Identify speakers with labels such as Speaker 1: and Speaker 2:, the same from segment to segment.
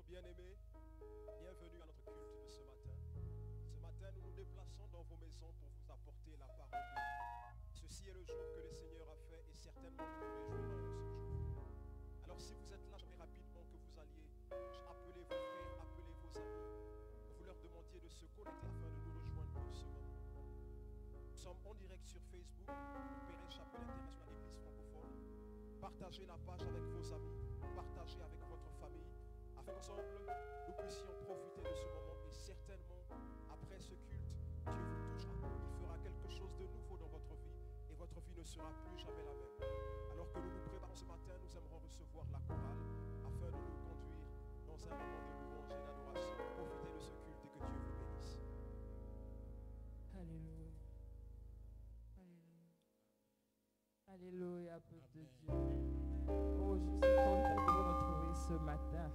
Speaker 1: bien-aimés, bienvenue à notre culte de ce matin. Ce matin, nous nous déplaçons dans vos maisons pour vous apporter la parole de Dieu. Ceci est le jour que le Seigneur a fait et certainement nous nous réjouirons en ce jour. Alors si vous êtes là, j'aimerais rapidement que vous alliez appeler vos frères, appeler vos amis, que vous leur demandiez de se connecter afin de nous rejoindre pour ce moment. Nous sommes en direct sur Facebook, le Père Chapelle International Église francophone. Partagez la page avec vos amis, partagez avec votre famille, afin qu'ensemble nous puissions profiter de ce moment. Et certainement, après ce culte, Dieu vous touchera. Il fera quelque chose de nouveau dans votre vie et votre vie ne sera plus jamais la même. Alors que nous nous préparons ce matin, nous aimerons recevoir la chorale afin de nous conduire dans un moment de louange et d'adoration. Profitez de ce culte et que Dieu vous bénisse.
Speaker 2: Alléluia. Alléluia, peuple de Dieu. Oh, je suis content de vous retrouver ce matin.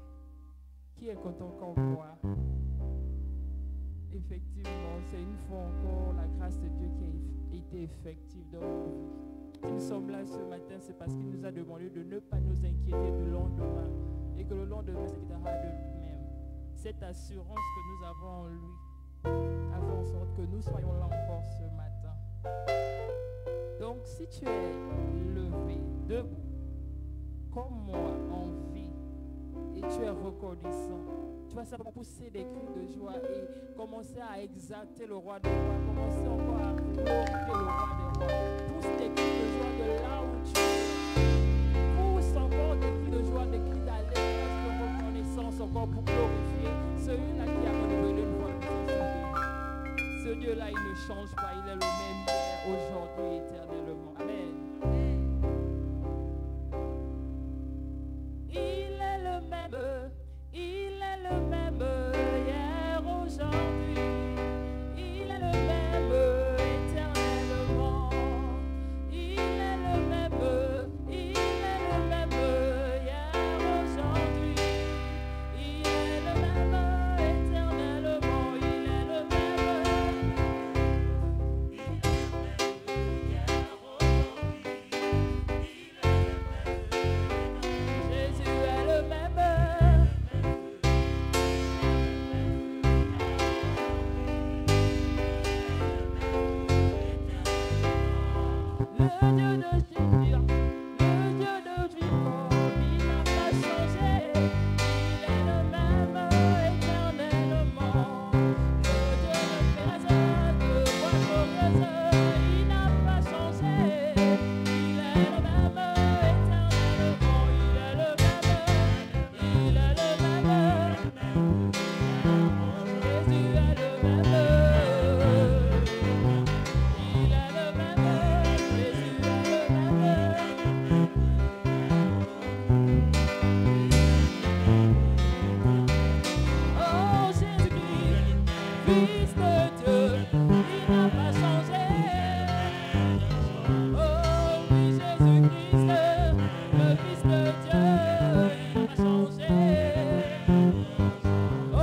Speaker 2: Qui est content comme moi? Effectivement, c'est une fois encore la grâce de Dieu qui a été effective dans nos vies. Si nous sommes là ce matin, c'est parce qu'il nous a demandé de ne pas nous inquiéter du lendemain et que le lendemain s'inquiétera de lui-même. Cette assurance que nous avons en lui a fait en sorte que nous soyons là encore ce matin. Donc, si tu es levé, debout, comme moi, en vie, et tu es reconnaissant, tu vas simplement pousser des cris de joie et commencer à exalter le roi des rois, commencer encore à glorifier le roi des rois. Pousse des cris de joie de là où tu es. Pousse encore des cris de joie, des cris d'allégresse, de reconnaissance encore pour glorifier celui-là qui a renouvelé une fois plus ce Dieu-là, il ne change pas, il est le même hier, aujourd'hui, éternellement. Amen. Il est le même hier, aujourd'hui. Il est le même éternellement. Il est le même hier, aujourd'hui. Il est le même éternellement. Il est le même. Jésus est le même. Le Dieu de Jésus, le Dieu de Jacob, il n'a pas changé. Il est le même éternellement. Le Dieu de Pérez, de roi glorieux, il n'a pas changé. Il est le même éternellement. Il est le même. Il est le même. Jésus est le même. Il est le même. Jésus est le même. Oh Jésus-Christ, Fils de Dieu, il n'a pas changé. Oh oui, Jésus-Christ, le Fils de Dieu, il n'a pas changé. Oh,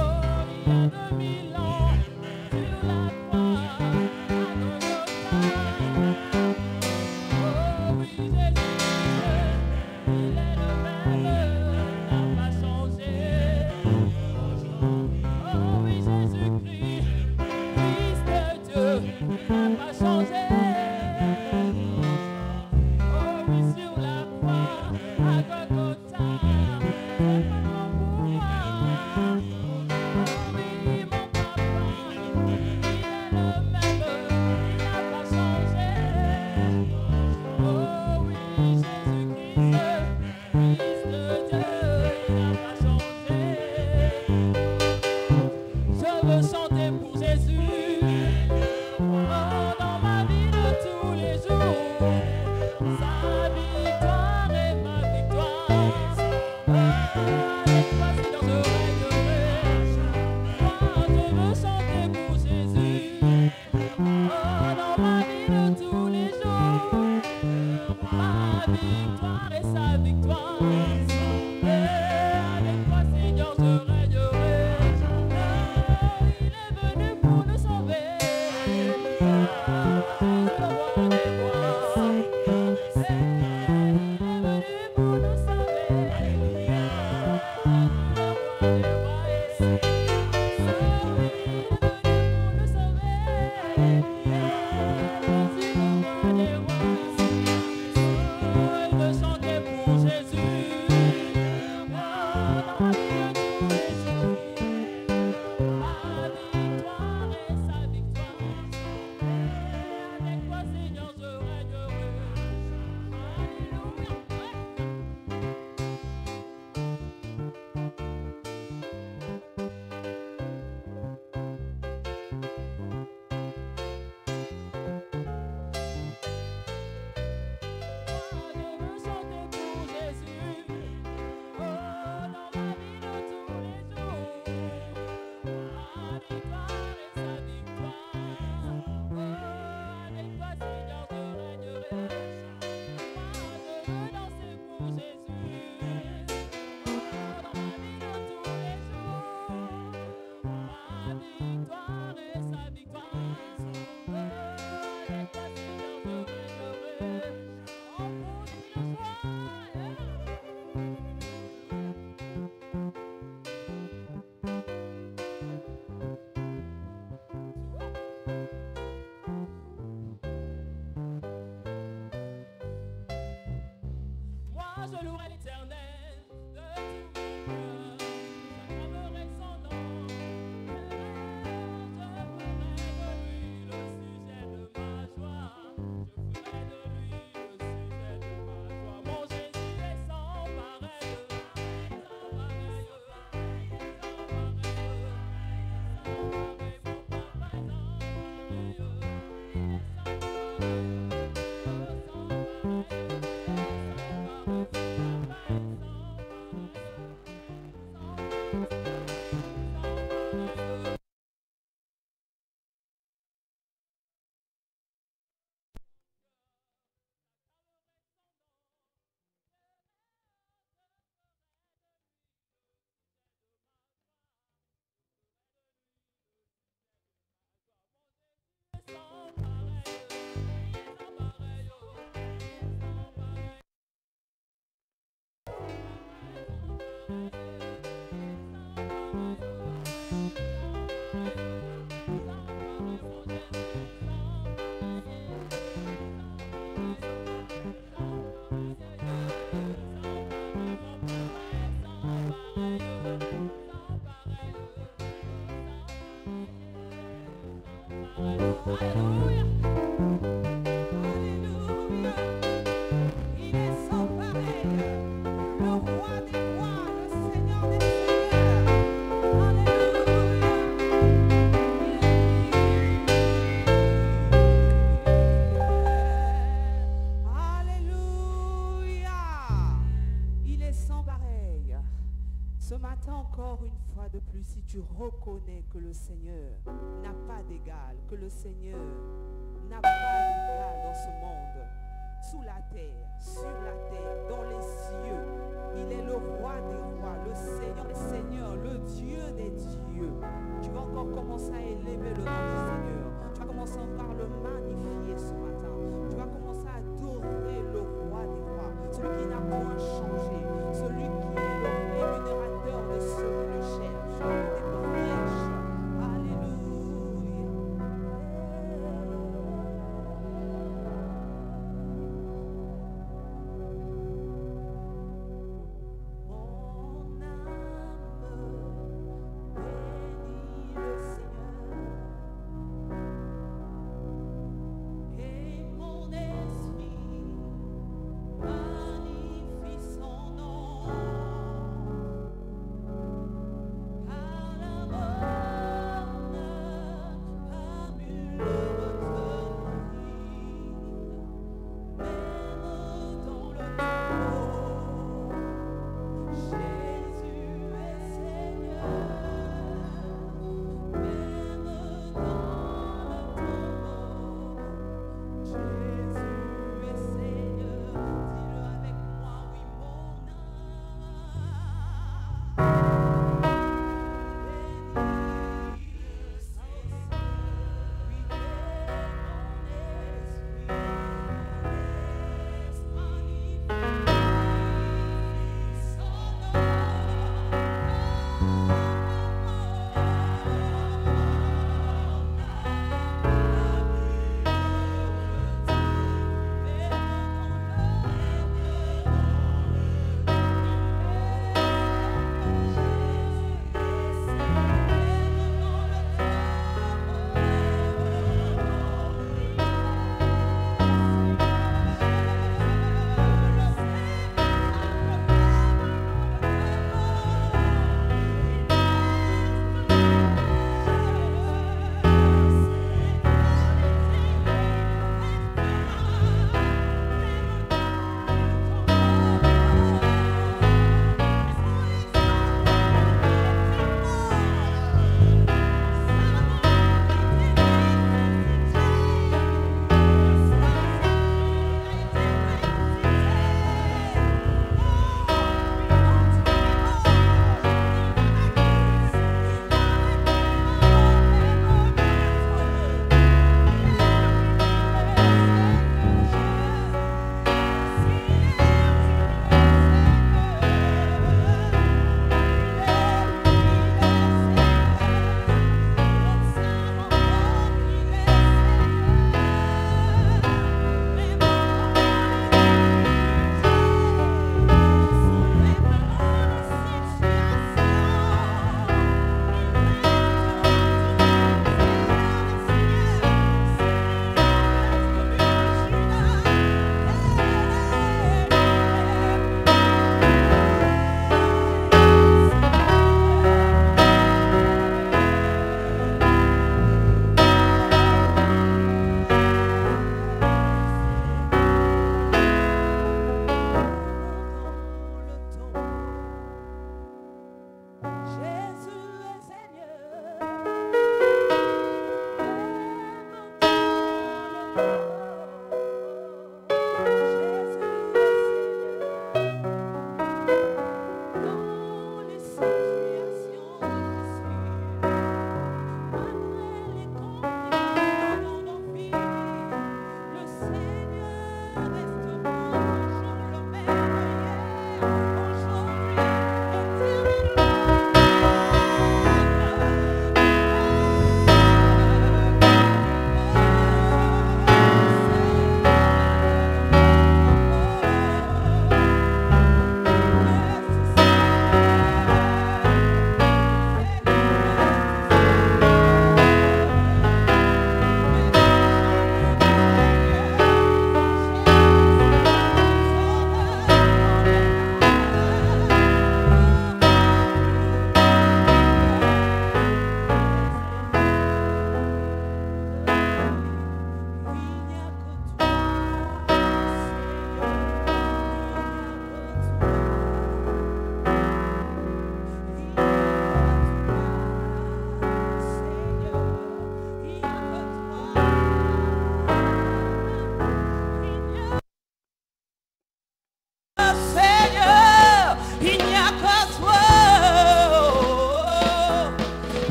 Speaker 2: il y a 2000 ans, sur la croix, à Golgotha. Oh oui, Jésus-Christ, il est le même, n'a pas changé. Oh oui, Jésus-Christ, Fils de Dieu, il n'a pas changé. Oh oui, sur la croix, à Golgotha, c'est vraiment pour moi. Oh oui, mon papa, il est le même, il n'a pas changé. Oh oui, Jésus-Christ, Fils de Dieu, il n'a pas changé. Je veux chanter pour Jésus, oh, dans ma vie de tous les jours. Sa victoire est ma victoire. Avec toi, Seigneur, je régnerai. Moi, je veux chanter pour Jésus, oh, dans ma vie de tous les jours. Ma victoire est sa victoire. Avec toi, Seigneur, je régnerai. Il est venu pour nous sauver. Jésus, le roi des rois. Il est venu pour nous sauver. Jésus, le roi des rois. je louerai l'Éternel de tout mon cœur. J'acclamerai son nom. Je ferai de lui le sujet de ma joie. Je ferai de lui le sujet de ma joie. Mon Jésus est sans pareil. Sans pareil. Sans pareil. Mon papa est sans Alléluia.
Speaker 3: Alléluia. Il est sans pareil, le roi des rois, le Seigneur des seigneurs. Alléluia. Alléluia. Il est sans pareil. Ce matin encore une fois de plus, si tu reconnais que le Seigneur n'a pas d'égal, que le Seigneur n'a pas d'égal dans ce monde, sous la terre, sur la terre, dans les cieux, il est le roi des rois, le Seigneur des seigneurs, le Dieu des dieux. Tu vas encore commencer à élever le nom du Seigneur. Tu vas commencer encore à le magnifier ce matin. Tu vas commencer à adorer le roi des rois, celui qui n'a point changé, celui qui est le rémunérateur de ceux qui le cherchent, des prêches. Alléluia. Mon âme bénit le Seigneur et mon esprit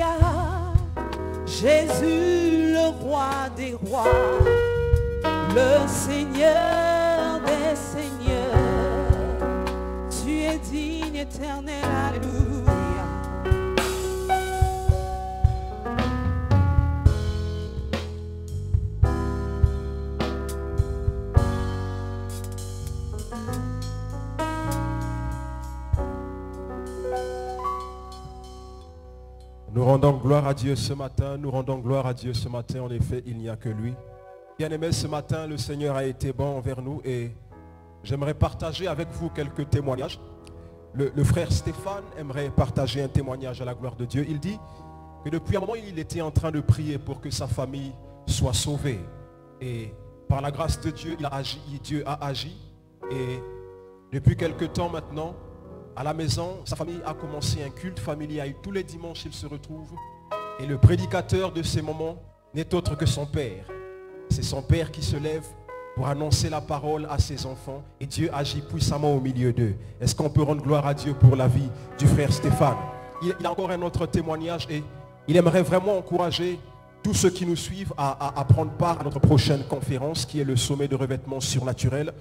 Speaker 3: Alléluia. Jésus, le roi des rois, le Seigneur des seigneurs. Tu es digne, éternel. Alléluia.
Speaker 1: Nous rendons gloire à Dieu ce matin, nous rendons gloire à Dieu ce matin, en effet, il n'y a que lui. Bien-aimés, ce matin, le Seigneur a été bon envers nous et j'aimerais partager avec vous quelques témoignages. Le frère Stéphane aimerait partager un témoignage à la gloire de Dieu. Il dit que depuis un moment, il était en train de prier pour que sa famille soit sauvée. Et par la grâce de Dieu, Dieu a agi. Et depuis quelque temps maintenant, à la maison, sa famille a commencé un culte familial. Tous les dimanches, il se retrouve. Et le prédicateur de ces moments n'est autre que son père. C'est son père qui se lève pour annoncer la parole à ses enfants. Et Dieu agit puissamment au milieu d'eux. Est-ce qu'on peut rendre gloire à Dieu pour la vie du frère Stéphane? Il a encore un autre témoignage et il aimerait vraiment encourager tous ceux qui nous suivent à prendre part à notre prochaine conférence qui est le sommet de revêtement surnaturel.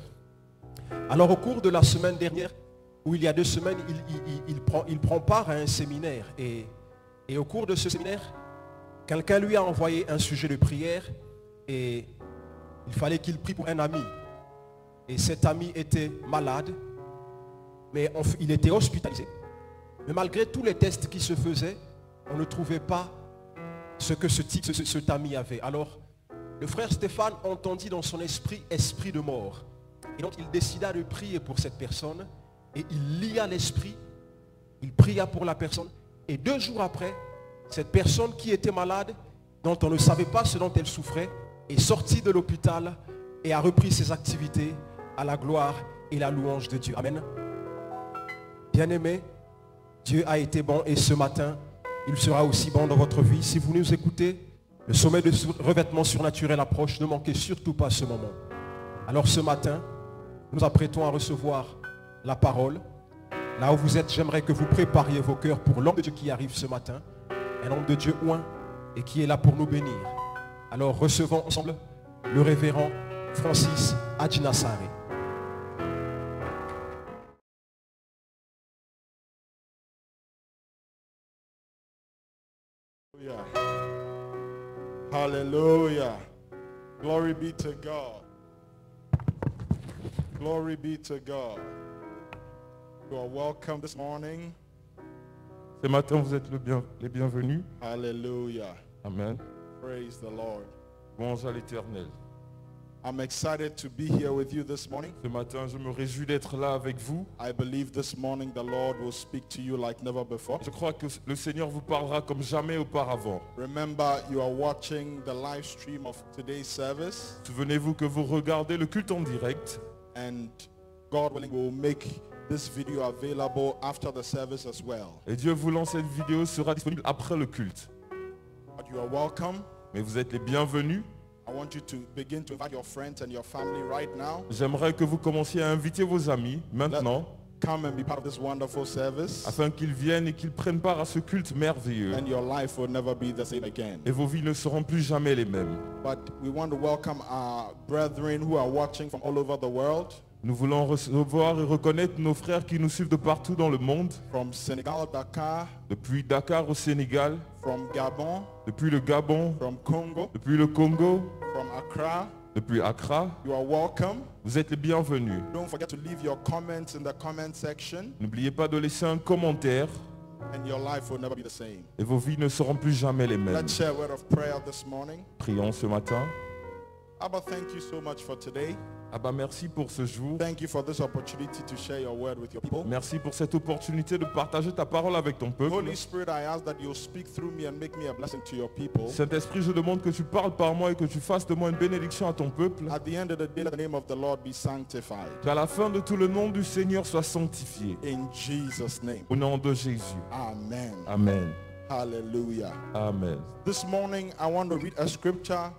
Speaker 1: Alors au cours de la semaine dernière, où il y a 2 semaines, il prend part à un séminaire. Et au cours de ce séminaire, quelqu'un lui a envoyé un sujet de prière et il fallait qu'il prie pour un ami. Et cet ami était malade, mais il était hospitalisé. Mais malgré tous les tests qui se faisaient, on ne trouvait pas ce que cet ami avait. Alors, le frère Stéphane entendit dans son esprit de mort. Et donc, il décida de prier pour cette personne. Et il lia l'esprit, il pria pour la personne. Et 2 jours après, cette personne qui était malade, dont on ne savait pas ce dont elle souffrait, est sortie de l'hôpital et a repris ses activités à la gloire et la louange de Dieu. Amen. Bien-aimés, Dieu a été bon et ce matin, il sera aussi bon dans votre vie. Si vous nous écoutez, le sommet de revêtement surnaturel approche. Ne manquez surtout pas ce moment. Alors ce matin, nous apprêtons à recevoir la parole. Là où vous êtes, j'aimerais que vous prépariez vos cœurs pour l'homme de Dieu qui arrive ce matin. Un homme de Dieu oint et qui est là pour nous bénir. Alors recevons ensemble le révérend Francis Adjinassare.
Speaker 4: Hallelujah. Glory be to God. Glory be to God. You are welcome this morning.
Speaker 5: Ce matin, vous êtes les bienvenus.
Speaker 4: Hallelujah.
Speaker 5: Amen.
Speaker 4: Praise the Lord.
Speaker 5: Louange à l'Éternel.
Speaker 4: I'm excited to be here with you this morning.
Speaker 5: Ce matin, je me réjouis d'être là avec vous.
Speaker 4: I believe this morning the Lord will speak to you like never before.
Speaker 5: Je crois que le Seigneur vous parlera comme jamais auparavant.
Speaker 4: Remember, you are watching the live stream of today's service.
Speaker 5: Souvenez-vous que vous regardez le culte en direct.
Speaker 4: And God willing will make this video available after the service as well.
Speaker 5: Et Dieu voulant, cette vidéo sera disponible après le culte.
Speaker 4: But you are welcome.
Speaker 5: Mais vous êtes les bienvenus.
Speaker 4: I want you to begin to invite your friends and your family right now.
Speaker 5: J'aimerais que vous commenciez à inviter vos amis maintenant.
Speaker 4: Come and be part of this wonderful service.
Speaker 5: Afin qu'ils viennent et qu'ils prennent part à ce culte merveilleux.
Speaker 4: And your life will never be the same again.
Speaker 5: Et vos vies ne seront plus jamais les mêmes.
Speaker 4: But we want to welcome our brethren who are watching from all over the world.
Speaker 5: Nous voulons recevoir et reconnaître nos frères qui nous suivent de partout dans le monde.
Speaker 4: From Senegal, Dakar.
Speaker 5: Depuis Dakar au Sénégal.
Speaker 4: From Gabon.
Speaker 5: Depuis le Gabon.
Speaker 4: From Congo.
Speaker 5: Depuis le Congo.
Speaker 4: From Accra.
Speaker 5: Depuis Accra.
Speaker 4: You are welcome.
Speaker 5: Vous êtes les bienvenus.
Speaker 4: Don't forget to leave your comments in the comment section.
Speaker 5: N'oubliez pas de laisser un commentaire.
Speaker 4: And your life will never be the same.
Speaker 5: Et vos vies ne seront plus jamais les mêmes.
Speaker 4: Let's share a word of prayer this morning.
Speaker 5: Prions ce matin.
Speaker 4: Abba, thank you so much for today.
Speaker 5: Abba, merci pour ce jour.
Speaker 4: Thank you for this opportunity to share your word with your people.
Speaker 5: Merci pour cette opportunité de partager ta parole avec ton peuple.
Speaker 4: Holy Spirit, I ask that you'll speak through me and make me a blessing to your people.
Speaker 5: Saint-Esprit, je demande que tu parles par moi et que tu fasses de moi une bénédiction à ton peuple.
Speaker 4: At the end of the day, let the name of the Lord be sanctified.
Speaker 5: Qu'à la fin de tout, le nom du Seigneur soit sanctifié.
Speaker 4: In Jesus' name.
Speaker 5: Au nom de Jésus.
Speaker 4: Amen.
Speaker 5: Amen.
Speaker 4: Hallelujah.
Speaker 5: Amen.
Speaker 4: This morning, I want to read a scripture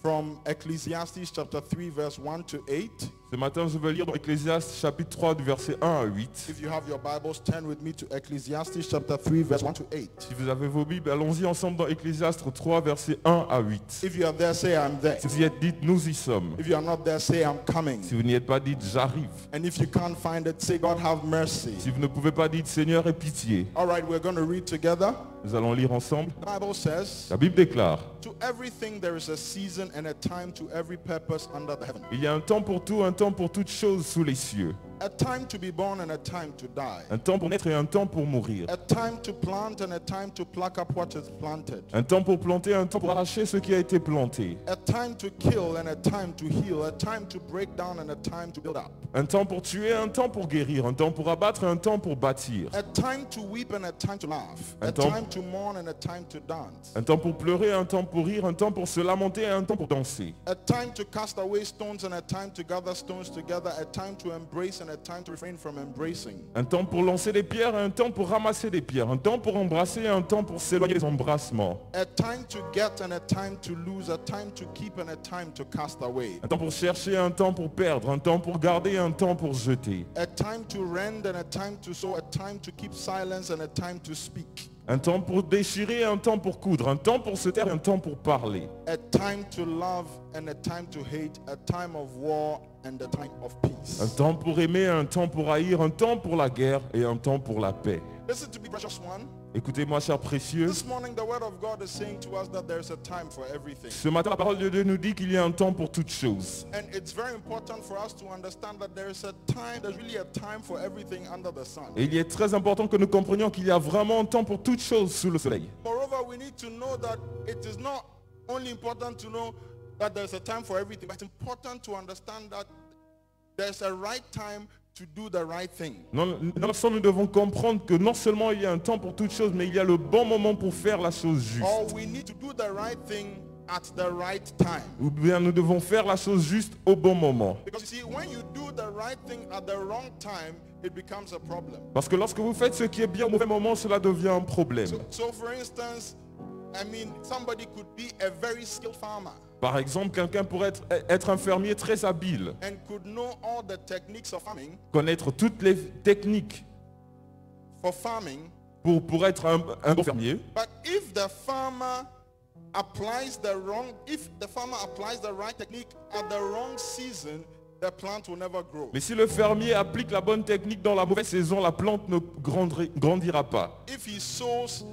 Speaker 4: from Ecclesiastes chapter 3 verse 1 to 8.
Speaker 5: Ce matin, je vais lire dans Ecclésiaste chapitre 3 du verset 1 à 8.
Speaker 4: If you have your Bibles, turn with me to Ecclesiastes chapter 3, verse 1 to 8.
Speaker 5: Si vous avez vos Bibles, allons-y ensemble dans Ecclésiaste 3, verset 1 à 8.
Speaker 4: If you are there, say I'm there.
Speaker 5: Si vous y êtes, dites nous y sommes.
Speaker 4: If you are not there, say I'm coming.
Speaker 5: Si vous n'y êtes pas, dites j'arrive.
Speaker 4: And if you can't find it, say God have mercy.
Speaker 5: Si vous ne pouvez pas, dites Seigneur, aie pitié.
Speaker 4: All right, we're going to read together.
Speaker 5: Nous allons lire ensemble.
Speaker 4: The Bible says,
Speaker 5: La Bible déclare,
Speaker 4: to everything there is a season and a time to every purpose under the heaven.
Speaker 5: il y a un temps pour tout, un temps pour toutes choses sous les cieux.
Speaker 4: A time to be born and a time to die.
Speaker 5: Un temps pour naître et un temps pour mourir.
Speaker 4: A time to plant and a time to pluck up what is planted.
Speaker 5: Un temps pour planter, un temps pour arracher ce qui a été planté.
Speaker 4: A time to kill and a time to heal. A time to break down and a time to build up.
Speaker 5: Un temps pour tuer, un temps pour guérir. Un temps pour abattre, un temps pour bâtir.
Speaker 4: A time to weep and a time to laugh. A
Speaker 5: Un temps-
Speaker 4: time to mourn and a time to dance.
Speaker 5: Un temps pour pleurer, un temps pour rire, un temps pour se lamenter et un temps pour danser.
Speaker 4: A time to cast away stones and a time to gather stones together. A time to embrace and a time to refrain from embracing.
Speaker 5: Un temps pour lancer des pierres, un temps pour ramasser des pierres. Un temps pour embrasser, un temps pour s'éloigner des embrassements.
Speaker 4: A time to get and a time to lose. A time to keep and a time to cast away.
Speaker 5: Un temps pour chercher, un temps pour perdre. Un temps pour garder, un temps pour jeter.
Speaker 4: A time to rend and a time to sow. A time to keep silence and a time to speak.
Speaker 5: Un temps pour déchirer, un temps pour coudre. Un temps pour se taire, un temps pour parler.
Speaker 4: A time to love and a time to hate. A time of war and a time of peace.
Speaker 5: Un temps pour aimer, un temps pour haïr. Un temps pour la guerre et un temps pour la paix.
Speaker 4: Listen to me, precious one.
Speaker 5: Écoutez-moi, chers précieux.
Speaker 4: This morning, the word of God is saying to us that there's a time for everything.
Speaker 5: Ce matin, la parole de Dieu nous dit qu'il y a un temps pour toutes choses.
Speaker 4: And it's very important for us to understand that there is a time, there's really a time for everything under the sun.
Speaker 5: Et il est très important que nous comprenions qu'il y a vraiment un temps pour toutes choses sous le soleil.
Speaker 4: Moreover, we need to know that it is not only important to know that there's a time for everything, but it's important to understand that there's a right time to do the right thing.
Speaker 5: Non, nous devons comprendre que non seulement il y a un temps pour toutes choses, mais il y a le bon moment pour faire la chose juste.
Speaker 4: Or we need to do the right thing at the right time.
Speaker 5: Ou bien nous devons faire la chose juste au bon moment.
Speaker 4: Because you see, when you do the right thing at the wrong time, it becomes a problem.
Speaker 5: Parce que lorsque vous faites ce qui est bien au mauvais moment, cela devient un problème.
Speaker 4: So for instance, I mean, somebody could be a very skilled farmer
Speaker 5: Par exemple, quelqu'un pourrait être un fermier très habile,
Speaker 4: and could know all the techniques of farming
Speaker 5: connaître toutes les techniques
Speaker 4: for farming,
Speaker 5: pour être un bon fermier.
Speaker 4: but if the farmer applies the right technique at the wrong season, the plant will never grow.
Speaker 5: Mais si le fermier applique la bonne technique dans la mauvaise saison, la plante ne grandira pas.
Speaker 4: If he sows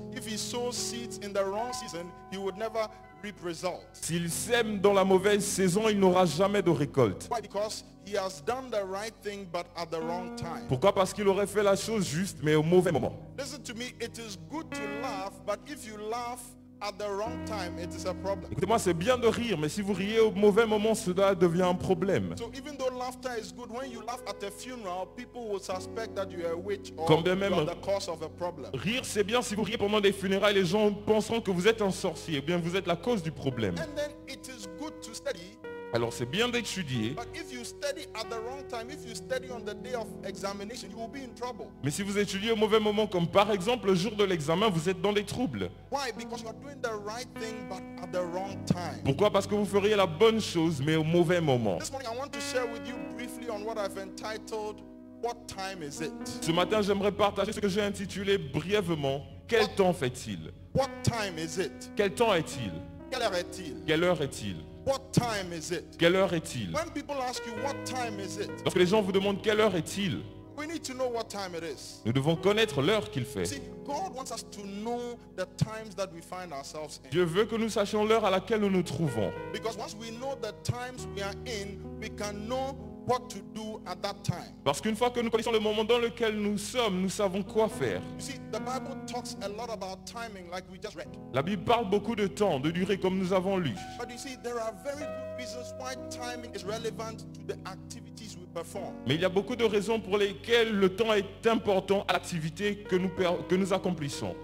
Speaker 4: seeds in the wrong season, he would never reap results.
Speaker 5: S'il sème dans la mauvaise saison, il n'aura jamais de récolte.
Speaker 4: Why? Because he has done the right thing but at the wrong time.
Speaker 5: Pourquoi? Parce qu'il aurait fait la chose juste, mais au mauvais moment.
Speaker 4: Listen to me, it is good to laugh, but if you laugh at the wrong time, it is a problem.
Speaker 5: Écoutez-moi, c'est bien de rire, mais si vous riez au mauvais moment, cela devient un problème.
Speaker 4: So even though laughter is good, when you laugh at a funeral, people will suspect that you are a witch or
Speaker 5: Quand
Speaker 4: you
Speaker 5: bien même-
Speaker 4: are the cause of a problem.
Speaker 5: Rire, c'est bien si vous riez pendant des funérailles, les gens penseront que vous êtes un sorcier, ou bien vous êtes la cause du problème.
Speaker 4: And then it is good to study,
Speaker 5: Alors c'est bien d'étudier,
Speaker 4: but if you study at the wrong time, if you study on the day of examination, you will be in trouble.
Speaker 5: mais si vous étudiez au mauvais moment, comme par exemple le jour de l'examen, vous êtes dans des troubles.
Speaker 4: Why? Because you are doing the right thing but at the wrong time.
Speaker 5: Pourquoi? Parce que vous feriez la bonne chose, mais au mauvais moment.
Speaker 4: This morning I want to share with you briefly on what I've entitled, What Time Is It?
Speaker 5: Ce matin, j'aimerais partager ce que j'ai intitulé brièvement « Quel temps fait-il »
Speaker 4: What time is it?
Speaker 5: Quel temps est-il?
Speaker 4: Quelle heure est-il?
Speaker 5: Quelle heure est-il?
Speaker 4: What time is it?
Speaker 5: Quelle heure est-il?
Speaker 4: When people ask you what time is it,
Speaker 5: Lorsque les gens vous demandent quelle heure est-il,
Speaker 4: we need to know what time it is.
Speaker 5: nous devons connaître l'heure qu'il fait.
Speaker 4: See, God wants us to know the times that we find ourselves in.
Speaker 5: Dieu veut que nous sachions l'heure à laquelle nous nous trouvons.
Speaker 4: Because once we know the times we are in, we can know what to do at that time.
Speaker 5: Parce qu'une fois que nous connaissons le moment dans lequel nous sommes, nous savons quoi faire.
Speaker 4: You see, the Bible talks a lot about timing like we just read.
Speaker 5: La Bible parle beaucoup de temps, de durée comme nous avons lu.
Speaker 4: But you see, there are very good reasons why timing is relevant to the activities we perform.
Speaker 5: Mais il y a beaucoup de raisons pour lesquelles le temps est important à l'activité que nous accomplissons.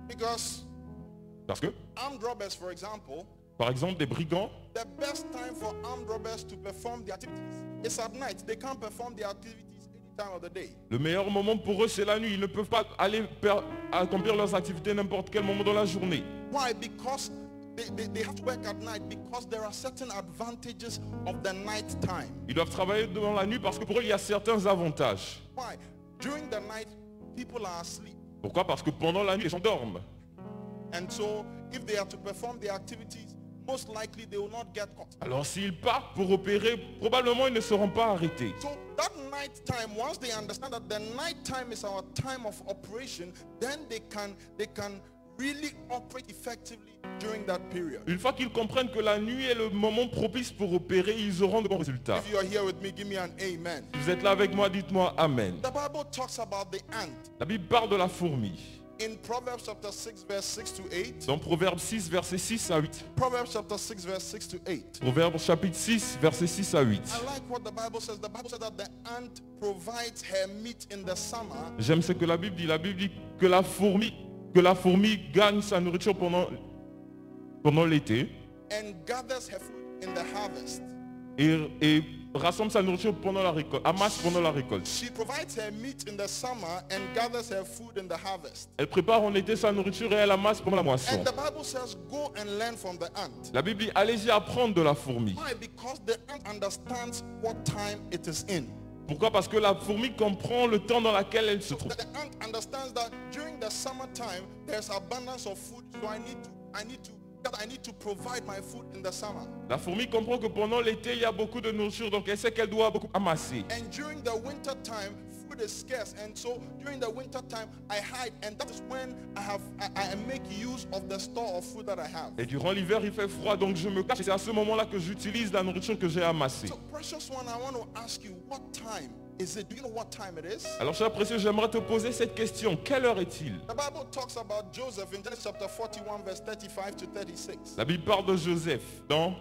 Speaker 4: Because
Speaker 5: Parce que,
Speaker 4: armed robbers, for example,
Speaker 5: par exemple, des brigands,
Speaker 4: the best time for armed robbers to perform the activities is at night. They can't perform the activities any time of the day.
Speaker 5: le meilleur moment pour eux, c'est la nuit. Ils ne peuvent pas aller accomplir leurs activités n'importe quel moment dans la journée.
Speaker 4: Why? Because they have to work at night because there are certain advantages of the night time.
Speaker 5: Ils doivent travailler dans la nuit parce que pour eux, il y a certains avantages.
Speaker 4: Why? During the night, people are asleep.
Speaker 5: Pourquoi? Parce que pendant la nuit, les gens dorment.
Speaker 4: And so if they are to perform their activities, most likely they will not get caught.
Speaker 5: Alors s'ils partent pour opérer, probablement ils ne seront pas arrêtés.
Speaker 4: So that night time, once they understand that the night time is our time of operation, then they can really operate effectively during that period.
Speaker 5: Une fois qu'ils comprennent que la nuit est le moment propice pour opérer, ils auront de bons résultats.
Speaker 4: If you are here with me, give me an amen.
Speaker 5: Si vous êtes là avec moi, dites-moi Amen.
Speaker 4: The Bible talks about the ant.
Speaker 5: La Bible parle de la fourmi.
Speaker 4: In Proverbs chapter 6 verse 6 to 8.
Speaker 5: Dans Proverbe 6, versets 6 à 8.
Speaker 4: Proverbs chapter 6 verse 6 to 8.
Speaker 5: Proverbe chapitre 6, versets 6 à 8.
Speaker 4: I like what the Bible says. The Bible says that the ant provides her meat in the summer.
Speaker 5: J'aime ce que la Bible dit. La Bible dit que la fourmi gagne sa nourriture pendant l'été
Speaker 4: And gathers her food in the harvest.
Speaker 5: et rassemble sa nourriture pendant la récolte, amasse pendant la récolte.
Speaker 4: She provides her meat in the summer and gathers her food in the harvest.
Speaker 5: Elle prépare en été sa nourriture et elle amasse pendant la moisson.
Speaker 4: And the Bible says, go and learn from the ant.
Speaker 5: La Bible dit, allez-y apprendre de la fourmi.
Speaker 4: Why? Because the ant understands what time it is in.
Speaker 5: Pourquoi? Parce que la fourmi comprend le temps dans lequel elle se trouve.
Speaker 4: The ant understands that during the summertime there's abundance of food, so I need to provide my food in the summer.
Speaker 5: La fourmi comprend que pendant l'été, il y a beaucoup de nourriture, donc elle sait qu'elle doit beaucoup amasser.
Speaker 4: And during the winter time, food is scarce, and so during the winter time, I hide, and that is when I make use of the store of food that I have.
Speaker 5: Et durant l'hiver, il fait froid, donc je me cache. Et c'est à ce moment-là que j'utilise la nourriture que j'ai amassée.
Speaker 4: So, precious one, I want to ask you, what time is it? Do you know what time it is?
Speaker 5: Alors, cher précieux, j'aimerais te poser cette question. Quelle heure est-il?
Speaker 4: The Bible talks about Joseph in Genesis chapter 41, verse 35 to 36.
Speaker 5: La Bible parle de Joseph dans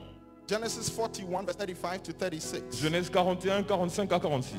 Speaker 4: Genesis 41, verse 35 to 36.
Speaker 5: Genèse 41, 45 à 46.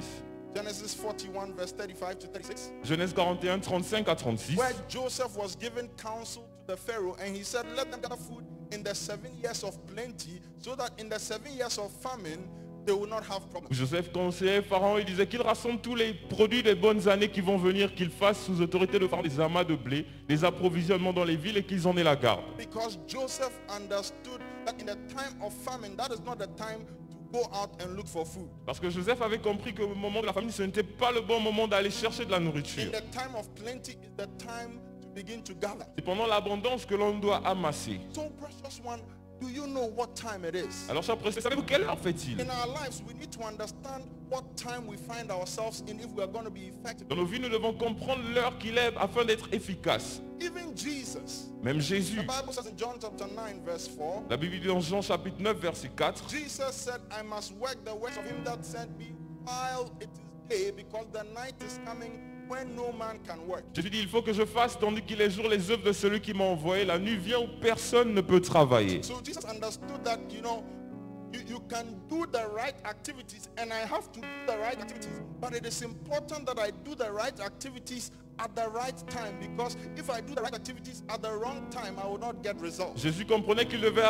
Speaker 4: Genesis 41, verse 35 to 36.
Speaker 5: Genèse 41, 35 à 36.
Speaker 4: Where Joseph was given counsel to the Pharaoh, and he said, let them gather food in the 7 years of plenty, so that in the 7 years of famine, they will not have problems.
Speaker 5: Joseph conseillait Pharaon, il disait qu'il rassemble tous les produits des bonnes années qui vont venir, qu'il fasse sous autorité de Pharaon des amas de blé, des approvisionnements dans les villes et qu'ils en aient la garde.
Speaker 4: Because Joseph understood that in the time of famine, that is not the time to go out and look for food.
Speaker 5: Parce que Joseph avait compris que au moment de la famine, ce n'était pas le bon moment d'aller chercher de la
Speaker 4: In
Speaker 5: nourriture.
Speaker 4: the time of plenty is the time to begin to gather.
Speaker 5: C'est pendant l'abondance que l'on doit amasser.
Speaker 4: So precious one, do you know what time it is?
Speaker 5: Alors, cher précieux, savez-vous quelle heure fait-il?
Speaker 4: In our lives, we need to understand what time we find ourselves in if we are going to be effective.
Speaker 5: Dans nos vies, nous devons comprendre l'heure qu'il est afin d'être efficace.
Speaker 4: Even Jesus,
Speaker 5: Même Jésus.
Speaker 4: the Bible says in John chapter 9, verse 4,
Speaker 5: La Bible dit dans Jean chapitre 9, verset 4.
Speaker 4: Jesus said, I must work the works of him that sent me while it is day, because the night is coming when no man can work.
Speaker 5: Jésus dit, il faut que je fasse, tandis qu'il est jour, les œuvres de celui qui m'a envoyé. La nuit vient où personne ne peut travailler.
Speaker 4: So Jesus understood that, you can do the right activities, and I have to do the right activities, but it is important that I do the right activities at the right time, because if I do the right activities at the wrong time, I will not get results.
Speaker 5: Jésus comprenait qu'il devait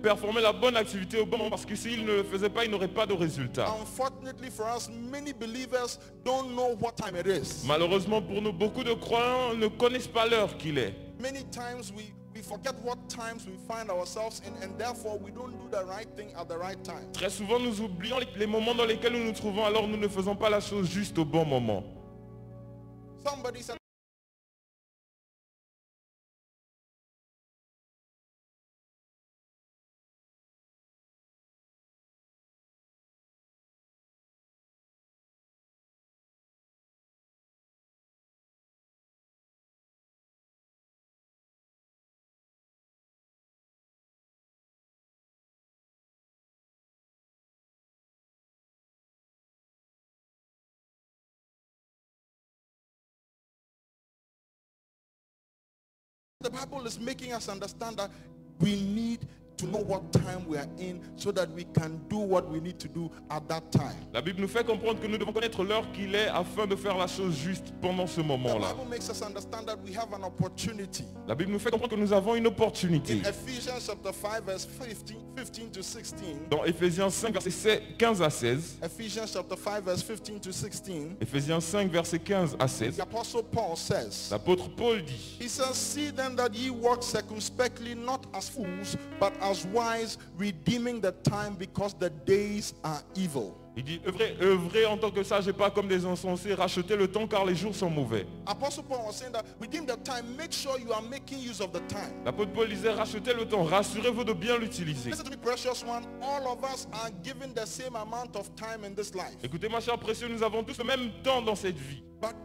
Speaker 5: performer la bonne activité au bon moment, parce que s'il ne le faisait pas, il n'aurait pas de résultat.
Speaker 4: Unfortunately for us, many believers don't know what time it is.
Speaker 5: Malheureusement pour nous, beaucoup de croyants ne connaissent pas l'heure qu'il est.
Speaker 4: Many times we forget what times we find ourselves in, and therefore we don't do the right thing at the right time.
Speaker 5: Très souvent, nous oublions les moments dans lesquels nous nous trouvons, alors nous ne faisons pas la chose juste au bon moment.
Speaker 4: Somebody said, the Bible is making us understand that we need to know what time we are in so that we can do what we need to do at that time.
Speaker 5: La Bible nous fait comprendre que nous devons connaître l'heure qu'il est afin de faire la chose juste pendant ce
Speaker 4: The
Speaker 5: moment-là.
Speaker 4: Bible makes us understand that we have an opportunity.
Speaker 5: La Bible nous fait comprendre que nous avons une opportunité.
Speaker 4: In Ephesians chapter 5 verse 15 to 16.
Speaker 5: Dans Ephésiens 5, versets 15 à 16.
Speaker 4: Ephesians chapter 5 verse 15 to 16.
Speaker 5: Ephésiens 5, versets 15 à 16.
Speaker 4: The apostle Paul says,
Speaker 5: L'apôtre Paul dit,
Speaker 4: he says, see then that ye walk circumspectly, not as fools, but as wise, redeeming the time because the days are evil.
Speaker 5: il dit, œuvrez en tant que sages et pas comme des insensés, rachetez le temps car les jours sont mauvais.
Speaker 4: Apostle Paul was saying that redeem the time, make sure you are making use of the time.
Speaker 5: L'apôtre Paul disait, rachetez le temps, rassurez-vous de bien l'utiliser.
Speaker 4: Listen to me, precious one, all of us are given the same amount of time in this life.
Speaker 5: Écoutez ma chère précieux, nous avons tous le même temps dans cette vie.
Speaker 4: But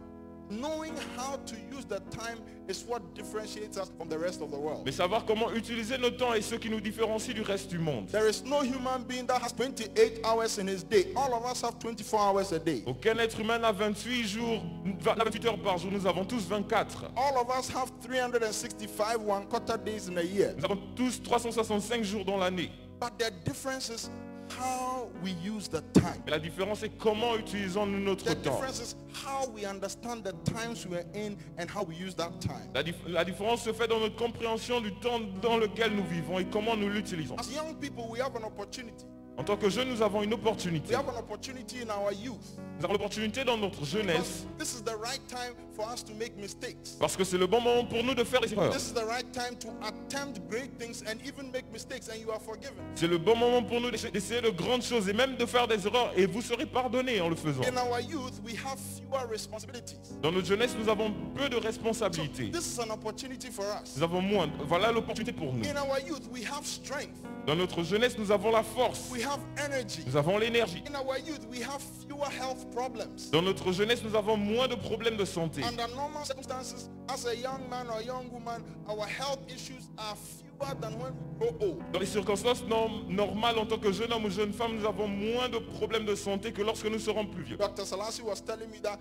Speaker 4: knowing how to use the time is what differentiates us from the rest of the world.
Speaker 5: Mais savoir comment utiliser notre temps est ce qui nous différencie du reste du monde.
Speaker 4: There is no human being that has 28 hours in his day. All of us have 24 hours a day.
Speaker 5: Aucun être humain n'a 28 heures par jour, nous avons tous 24.
Speaker 4: All of us have 365 one-quarter days in a year.
Speaker 5: Nous avons tous 365 jours dans l'année.
Speaker 4: But the difference is how we use the time.
Speaker 5: Mais la différence est comment utilisons-nous notre
Speaker 4: The
Speaker 5: temps.
Speaker 4: difference is how we understand the times we are in and how we use that time.
Speaker 5: La différence se fait dans notre compréhension du temps dans lequel nous vivons et comment nous l'utilisons.
Speaker 4: As young people, we have an opportunity.
Speaker 5: En tant que jeunes, nous avons une
Speaker 4: We
Speaker 5: opportunité.
Speaker 4: have an opportunity in our youth.
Speaker 5: Nous avons l'opportunité dans notre jeunesse
Speaker 4: Because this is the right time for us to make mistakes.
Speaker 5: parce que c'est le bon moment pour nous de faire des erreurs.
Speaker 4: This is the right time to attempt great things and even make mistakes, and you are forgiven.
Speaker 5: C'est le bon moment pour nous d'essayer de grandes choses et même de faire des erreurs et vous serez pardonnés en le faisant.
Speaker 4: In our youth, we have fewer responsibilities.
Speaker 5: Dans notre jeunesse, nous avons peu de
Speaker 4: So
Speaker 5: responsabilités.
Speaker 4: this is an opportunity for us.
Speaker 5: Nous avons moins. Voilà l'opportunité pour nous.
Speaker 4: In our youth, we have strength.
Speaker 5: Dans notre jeunesse, nous avons la force.
Speaker 4: We have energy.
Speaker 5: Nous avons l'énergie.
Speaker 4: In our youth, we have fewer health problems.
Speaker 5: Dans notre jeunesse, nous avons moins de problèmes de santé.
Speaker 4: Under normal circumstances, as a young man or young woman, our health issues are fewer than when we grow old.
Speaker 5: Dans les circonstances normales, en tant que jeune homme ou jeune femme, nous avons moins de problèmes de santé que lorsque nous serons plus vieux.
Speaker 4: Dr. Selassie was telling me that,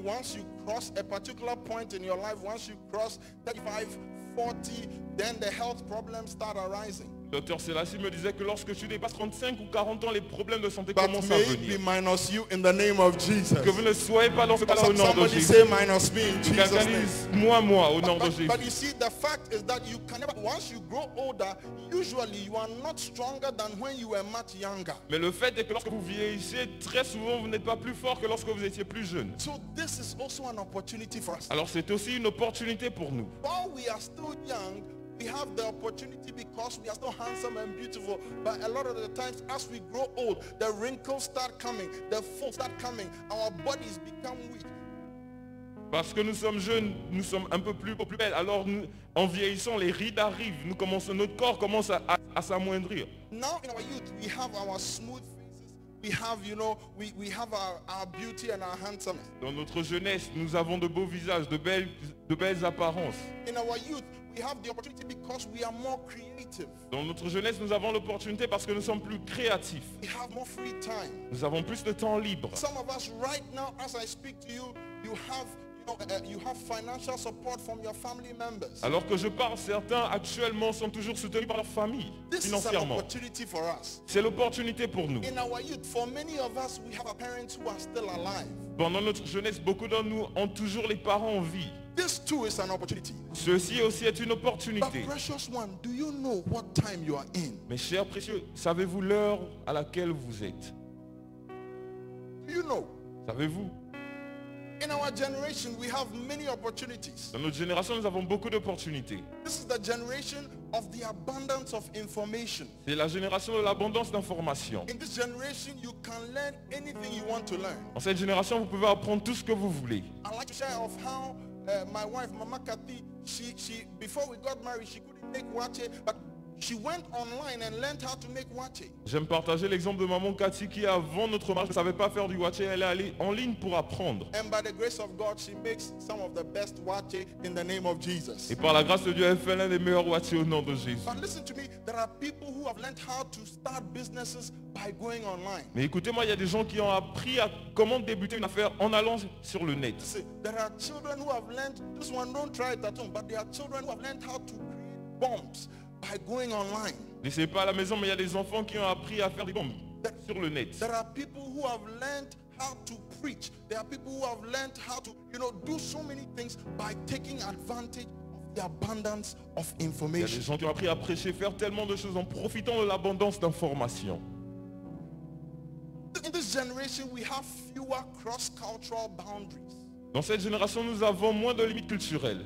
Speaker 4: once you cross a particular point in your life, once you cross 35, 40, then the health problems start arising.
Speaker 5: Docteur Selassie me disait que lorsque tu dépasses 35 ou 40 ans, les problèmes de santé
Speaker 4: But
Speaker 5: commencent à
Speaker 4: may it
Speaker 5: venir.
Speaker 4: be minus you in the name of Jesus.
Speaker 5: Que vous ne soyez pas dans ce cas-là au nom de
Speaker 4: Somebody
Speaker 5: Jésus.
Speaker 4: say minus me in
Speaker 5: Que
Speaker 4: Jesus'
Speaker 5: quelqu'un
Speaker 4: name.
Speaker 5: dise moi au nom de Jésus.
Speaker 4: But you see, the fact is that you can never, once you grow older, usually you are not stronger than when you were much younger.
Speaker 5: Mais le fait est que lorsque vous vieillissez, très souvent vous n'êtes pas plus fort que lorsque vous étiez plus jeune.
Speaker 4: So this is also an opportunity for us.
Speaker 5: Alors c'est aussi une opportunité pour nous.
Speaker 4: While we are still young, we have the opportunity because we are still handsome and beautiful. But a lot of the times as we grow old, the wrinkles start coming, the folds start coming, our bodies become weak.
Speaker 5: Parce que nous sommes jeunes, nous sommes un peu plus belles. Alors en vieillissant, les rides arrivent. Notre corps commence à s'amoindrir.
Speaker 4: Now in our youth, we have our smooth faces. We have, we have our beauty and our handsomeness.
Speaker 5: Dans notre jeunesse, nous avons de beaux visages, de belles apparences.
Speaker 4: In our youth, we have the opportunity because we are more creative.
Speaker 5: Dans notre jeunesse, nous avons l'opportunité parce que nous sommes plus créatifs.
Speaker 4: We have more free time.
Speaker 5: Nous avons plus de temps libre.
Speaker 4: Some of us right now, as I speak to you, you have financial support from your family members.
Speaker 5: Alors que je parle, certains actuellement sont toujours soutenus par leur famille
Speaker 4: This is an
Speaker 5: financièrement.
Speaker 4: opportunity for us.
Speaker 5: C'est l'opportunité pour nous.
Speaker 4: In our youth, for many of us, we have our parents who are still alive.
Speaker 5: Pendant notre jeunesse, beaucoup d'entre nous ont toujours les parents en vie.
Speaker 4: This too is an opportunity.
Speaker 5: Ceci aussi est une
Speaker 4: But
Speaker 5: opportunité.
Speaker 4: precious one, do you know what time you are in?
Speaker 5: Mes chers précieux, savez-vous l'heure à laquelle vous êtes?
Speaker 4: Do you know?
Speaker 5: Savez-vous?
Speaker 4: In our generation, we have many opportunities.
Speaker 5: Dans notre génération, nous avons beaucoup d'opportunités.
Speaker 4: This is the generation of the abundance of information.
Speaker 5: C'est la génération de l'abondance d'informations.
Speaker 4: In this generation, you can learn anything you want to learn.
Speaker 5: Dans cette génération, vous pouvez apprendre tout ce que vous voulez.
Speaker 4: I'd like to share of how my wife, Mama Kathy, she before we got married, she couldn't make wache, but she went online and learned how to make wache.
Speaker 5: J'aime partager l'exemple de maman Cathy qui, avant notre mariage, ne savait pas faire du wache. Elle est allée en ligne pour apprendre.
Speaker 4: And by the grace of God, she makes some of the best wache in the name of Jesus.
Speaker 5: Et par la grâce de Dieu, elle fait l'un des meilleurs wache au nom de Jésus.
Speaker 4: But listen to me, there are people who have learned how to start businesses by going online.
Speaker 5: Mais écoutez-moi, il y a des gens qui ont appris à comment débuter une affaire en allant sur le net.
Speaker 4: See, there are children who have learned, this one don't try it at home, but there are children who have learned how to create bombs by going online.
Speaker 5: N'essayez pas à la maison, mais il y a des enfants qui ont appris à faire des bombes sur le net.
Speaker 4: There are people who have learned how to preach. There are people who have learned how to, do so many things by taking advantage of the abundance of
Speaker 5: Il y a des
Speaker 4: information.
Speaker 5: gens qui ont appris à prêcher, faire tellement de choses en profitant de l'abondance d'informations.
Speaker 4: In this generation, we have fewer cross-cultural boundaries
Speaker 5: Dans cette génération, nous avons moins de limites culturelles.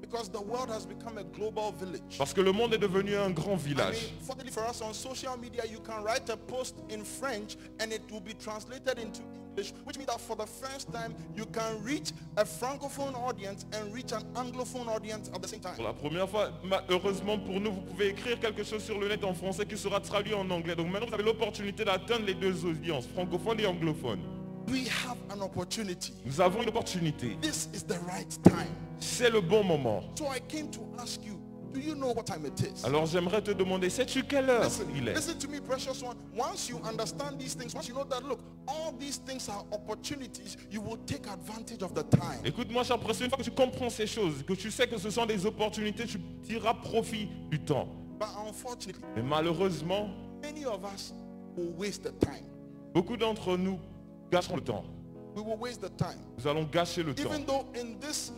Speaker 4: because the world has become a global village.
Speaker 5: Parce que le monde est devenu un grand
Speaker 4: I
Speaker 5: village.
Speaker 4: mean, fortunately for us on social media, you can write a post in French and it will be translated into English, which means that for the first time, you can reach a francophone audience and reach an anglophone audience at the same time.
Speaker 5: Pour la première fois, heureusement pour nous, vous pouvez écrire quelque chose sur le net en français qui sera traduit en anglais. Donc maintenant, vous avez l'opportunité d'atteindre les deux audiences, francophones et anglophones.
Speaker 4: We have an opportunity.
Speaker 5: Nous avons une opportunité.
Speaker 4: This is the right time.
Speaker 5: C'est le bon moment.
Speaker 4: So I came to ask you, do you know what time it is?
Speaker 5: Alors j'aimerais te demander, sais-tu quelle heure il est?
Speaker 4: Listen to me, precious one. Once you understand these things, once you know that, look, all these things are opportunities, you will take advantage of the time.
Speaker 5: Écoute-moi, cher précieux, une fois que tu comprends ces choses, que tu sais que ce sont des opportunités, tu tireras profit du temps.
Speaker 4: But unfortunately,
Speaker 5: Mais malheureusement,
Speaker 4: many of us will waste the time.
Speaker 5: beaucoup d'entre nous gâcheront le temps.
Speaker 4: We will waste the time.
Speaker 5: Nous allons gâcher le temps.
Speaker 4: Even though in this